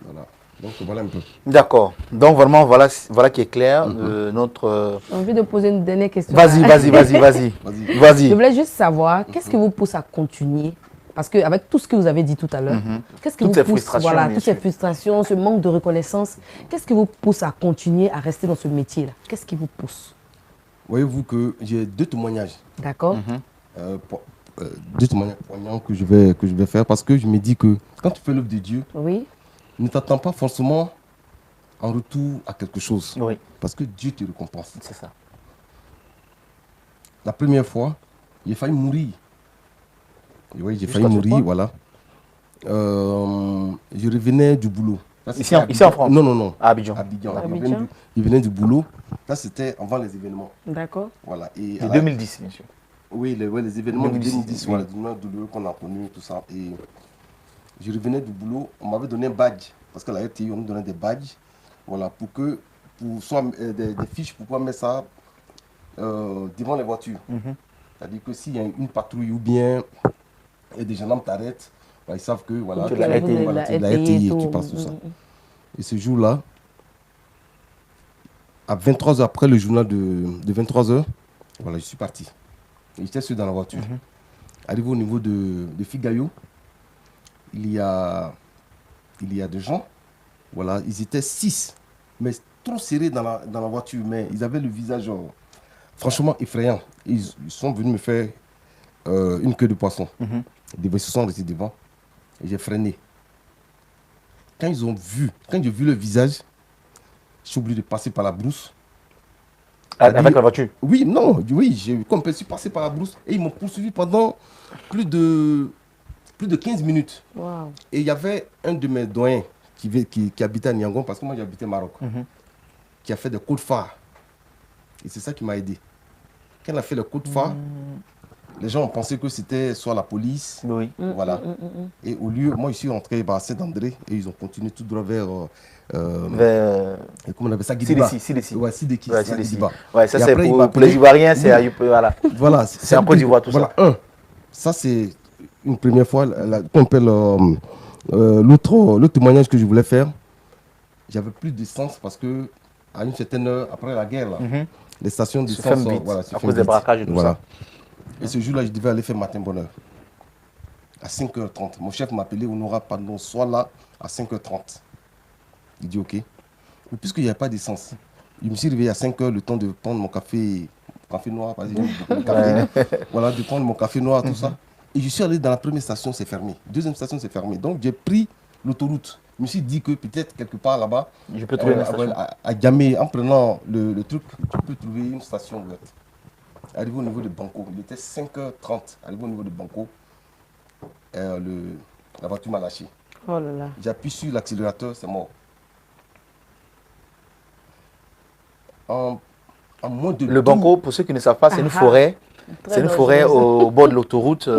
voilà. Donc, voilà un peu. D'accord. Donc, vraiment, voilà qui est clair. Notre... J'ai envie de poser une dernière question. Vas-y. Je voulais juste savoir, qu'est-ce qui vous pousse à continuer? Parce qu'avec tout ce que vous avez dit tout à l'heure, qu'est-ce qui vous pousse, voilà, toutes ces frustrations, ce manque de reconnaissance, qu'est-ce qui vous pousse à continuer à rester dans ce métier-là? Qu'est-ce qui vous pousse? Voyez-vous que j'ai 2 témoignages. D'accord. 2 témoignages poignants que je vais faire parce que je me dis que quand tu fais l'œuvre de Dieu, oui, ne t'attends pas forcément en retour à quelque chose. Oui. Parce que Dieu te récompense. C'est ça. La première fois, j'ai failli mourir. Et oui, j'ai failli mourir, voilà. Je revenais du boulot. Ici en France? Non. À Abidjan. Je venais du boulot. Ça, c'était avant les événements. D'accord. Voilà. Et 2010, bien sûr. Oui, les événements de 2010, oui. voilà, du mois douloureux qu'on a connu, tout ça. Et je revenais du boulot, on m'avait donné un badge, parce que la RTI, on nous donnait des badges, voilà, pour soit des fiches pour pouvoir mettre ça devant les voitures. C'est-à-dire que s'il y a une patrouille ou bien des gendarmes t'arrêtent, ils savent que voilà, tu l'as RTI et tu passes tout ça. Et ce jour-là, à 23h après le journal de 23h, voilà, je suis parti. Et j'étais seul dans la voiture. Arrivé au niveau de Figayo, il y a des gens, voilà, ils étaient 6 mais trop serrés dans la voiture. Mais ils avaient le visage franchement effrayant. Ils sont venus me faire une queue de poisson. Ils se sont restés devant et j'ai freiné. Quand j'ai vu le visage, je suis obligé de passer par la brousse. Avec la voiture? Oui, non, oui, j'ai suis passé par la brousse et ils m'ont poursuivi pendant plus de 15 minutes. Wow. Et il y avait un de mes doyens qui habitait à Niangon, parce que moi j'habitais au Maroc, qui a fait des coups de phare. Et c'est ça qui m'a aidé. Quand il a fait le coup de phare, les gens ont pensé que c'était soit la police. Oui. Voilà. Et au lieu, moi je suis rentré à Saint-André et ils ont continué tout droit vers. Comment on appelle ça? Guidiba. Sidiki. Ouais, Sidiki. Ouais, Guidiba. ouais, ça Et c'est après, pour les Ivoiriens, c'est voilà. Voilà, C'est en Côte d'Ivoire tout voilà, ça. Ça c'est une première fois. Qu'on appelle l'autre témoignage que je voulais faire. J'avais plus d'essence parce que à une certaine heure après la guerre, là, les stations d'essence voilà, à cause des braquages et tout ça. Et ce jour-là, je devais aller faire matin bonheur. À 5h30. Mon chef m'a appelé, Honora, pardon, sois là à 5h30. Il dit OK. Mais puisqu'il n'y avait pas d'essence, je me suis réveillé à 5h, le temps de prendre mon café noir, parce que j'aime beaucoup le café. Voilà, de prendre mon café noir, tout ça. Et je suis allé dans la première station, c'est fermé. Deuxième station, c'est fermé. Donc j'ai pris l'autoroute. Je me suis dit que peut-être quelque part là-bas, je peux trouver une station. À Gamé, en prenant le truc, tu peux trouver une station ouverte. Arrivé au niveau de Banco, il était 5h30. Arrivé au niveau de Banco, la voiture m'a lâché. Oh là là. J'appuie sur l'accélérateur, c'est mort. En moins de le Banco, pour ceux qui ne savent pas, c'est une forêt. C'est une forêt au bord de l'autoroute.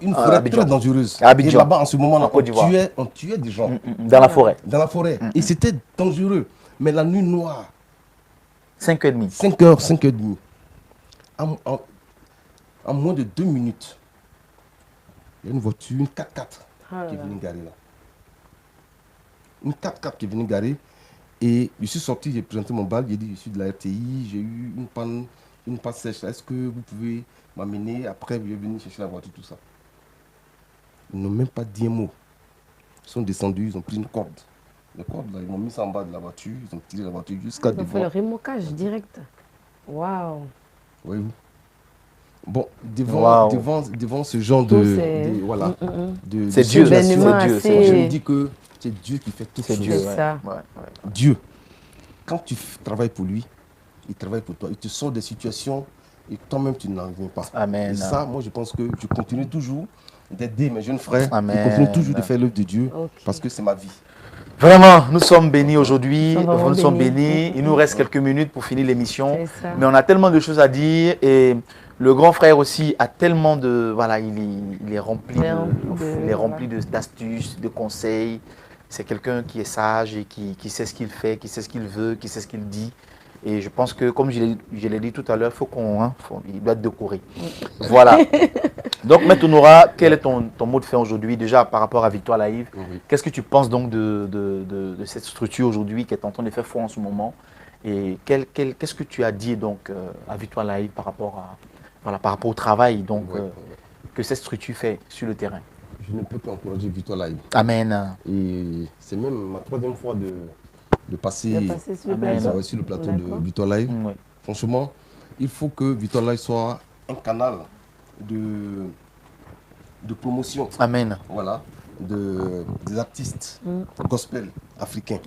Une forêt très dangereuse. Et là-bas, en ce moment-là, on tuait des gens. Dans la forêt. Dans la forêt. Et c'était dangereux. Mais la nuit noire. 5h30. 5h30. En moins de 2 minutes, il y a une voiture, une 4x4 qui est venue garer là. Une 4x4 qui est venue garer. Et je suis sorti, j'ai présenté mon bac, j'ai dit je suis de la RTI, j'ai eu une panne sèche. Est-ce que vous pouvez m'amener? Après, je vais venir chercher la voiture, tout ça. Ils n'ont même pas dit un mot. Ils sont descendus, ils ont pris une corde. La corde, là, ils m'ont mis ça en bas de la voiture, ils ont tiré la voiture jusqu'à devant. Ils ont fait le remorquage direct. Waouh. Oui, oui. Bon, devant ce genre voilà. C'est Dieu. Je me dis que c'est Dieu qui fait tout ça. C'est Dieu. Ça. Dieu, quand tu travailles pour lui, il travaille pour toi. Il te sort des situations et toi-même tu n'en viens pas. Amen. Et ça, moi je pense que je continue toujours d'aider mes jeunes frères. Amen. Je continue toujours de faire l'œuvre de Dieu parce que c'est ma vie. Vraiment, nous sommes bénis aujourd'hui. Nous sommes bénis. Il nous reste quelques minutes pour finir l'émission. Mais on a tellement de choses à dire et le grand frère aussi a tellement de... Voilà, il est rempli d'astuces, de conseils. C'est quelqu'un qui est sage et qui sait ce qu'il fait, qui sait ce qu'il veut, qui sait ce qu'il dit. Et je pense que, comme je l'ai dit tout à l'heure, il doit être décoré. Voilà. Donc, Maître Honora, quel est ton mot de fin aujourd'hui, déjà par rapport à Victoire Live? Qu'est-ce que tu penses donc de cette structure aujourd'hui qui est en train de faire foi en ce moment? Et qu'est-ce que tu as dit donc à Victoire Live par rapport au travail donc, que cette structure fait sur le terrain? Je ne peux qu'encourager Victoire Live. Amen. Et c'est même ma 3e fois de passer sur le plateau de Victoire Live. Franchement, il faut que Victoire Live soit un canal de promotion. Amen. Voilà, des artistes gospel africains.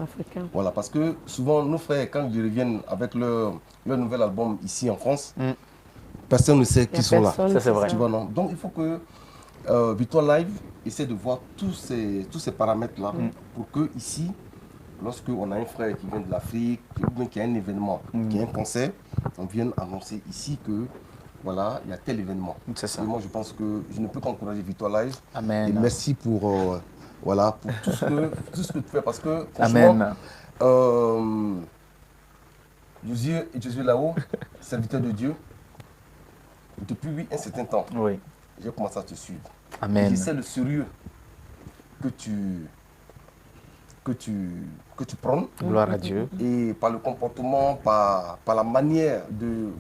Voilà, parce que souvent nos frères, quand ils reviennent avec leur nouvel album ici en France, personne ne sait qui sont là. Ça c'est vrai. Tu vois, non? Donc il faut que Victoire Live essaie de voir tous ces paramètres-là pour que ici, lorsqu'on a un frère qui vient de l'Afrique, ou bien qui a un événement, qui a un concert, on vienne annoncer ici que voilà, il y a tel événement. C'est ça. Et moi je pense que je ne peux qu'encourager Victoire Live. Amen. Et merci pour tout ce que tu fais parce que Amen. Jésus là-haut, serviteur de Dieu, depuis un certain temps, j'ai commencé à te suivre. Amen. Et c'est le sérieux que tu prends. Gloire à Dieu. Et par le comportement, par la manière de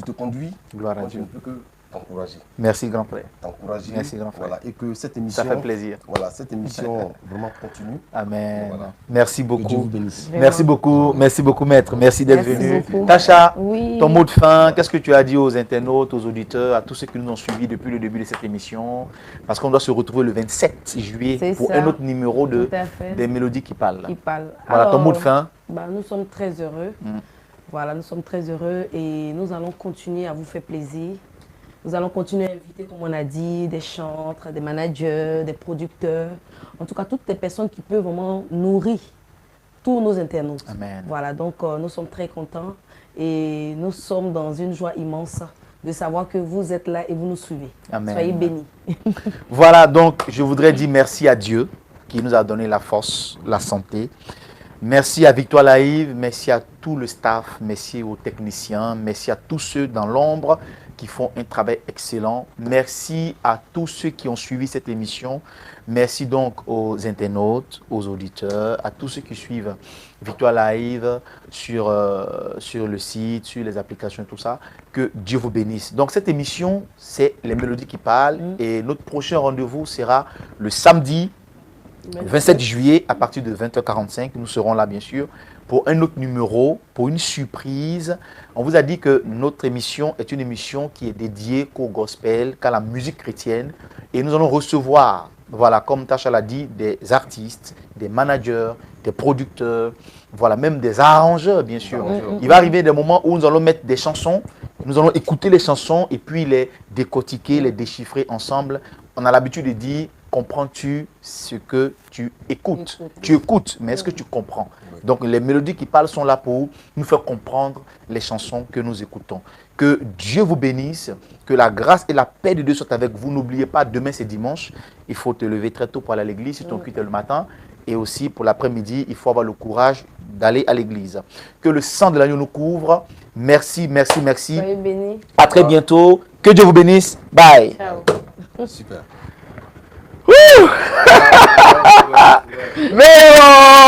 te conduire. Gloire à Dieu. Je ne peux que t'encourager. Merci, grand frère. T'encourager. Merci, grand frère. Voilà, et que cette émission... Ça fait plaisir. Voilà, cette émission vraiment continue. Amen. Voilà. Merci Que Dieu vous beaucoup. bénisse. Merci beaucoup, maître. Merci d'être Merci venu. beaucoup. Tacha, Oui. ton mot de fin, qu'est-ce que tu as dit aux internautes, aux auditeurs, à tous ceux qui nous ont suivis depuis le début de cette émission? Parce qu'on doit se retrouver le 27 juillet C'est pour ça. un autre numéro de Tout à fait. des mélodies qui parlent. Qui parle. Voilà, ton Alors, mot de fin. Nous sommes très heureux. Voilà, nous sommes très heureux et nous allons continuer à vous faire plaisir. Nous allons continuer à inviter, comme on a dit, des chantres, des managers, des producteurs. En tout cas, toutes les personnes qui peuvent vraiment nourrir tous nos internautes. Amen. Voilà, donc nous sommes très contents et nous sommes dans une joie immense de savoir que vous êtes là et vous nous suivez. Amen. Soyez bénis. Voilà, donc je voudrais dire merci à Dieu qui nous a donné la force, la santé. Merci à Victoire Live, merci à tout le staff, merci aux techniciens, merci à tous ceux dans l'ombre qui font un travail excellent. Merci à tous ceux qui ont suivi cette émission. Merci donc aux internautes, aux auditeurs, à tous ceux qui suivent Victoire Live sur le site, sur les applications et tout ça. Que Dieu vous bénisse. Donc cette émission, c'est les mélodies qui parlent et notre prochain rendez-vous sera le samedi 27 juillet à partir de 20h45. Nous serons là bien sûr pour un autre numéro, pour une surprise. On vous a dit que notre émission est une émission qui est dédiée qu'au gospel, qu'à la musique chrétienne. Et nous allons recevoir, voilà, comme Tacha l'a dit, des artistes, des managers, des producteurs, voilà, même des arrangeurs bien sûr. Il va arriver des moments où nous allons mettre des chansons, nous allons écouter les chansons et puis les décortiquer, les déchiffrer ensemble. On a l'habitude de dire: comprends-tu ce que tu écoutes? Tu écoutes, mais est-ce que tu comprends? Donc les mélodies qui parlent sont là pour nous faire comprendre les chansons que nous écoutons. Que Dieu vous bénisse, que la grâce et la paix de Dieu soient avec vous. N'oubliez pas, demain c'est dimanche, il faut te lever très tôt pour aller à l'église si ton culte est le matin. Et aussi pour l'après-midi, il faut avoir le courage d'aller à l'église. Que le sang de l'agneau nous couvre. Merci, merci, merci. Soyez bénis. À très bientôt. Que Dieu vous bénisse. Bye. Ciao. Super. Mais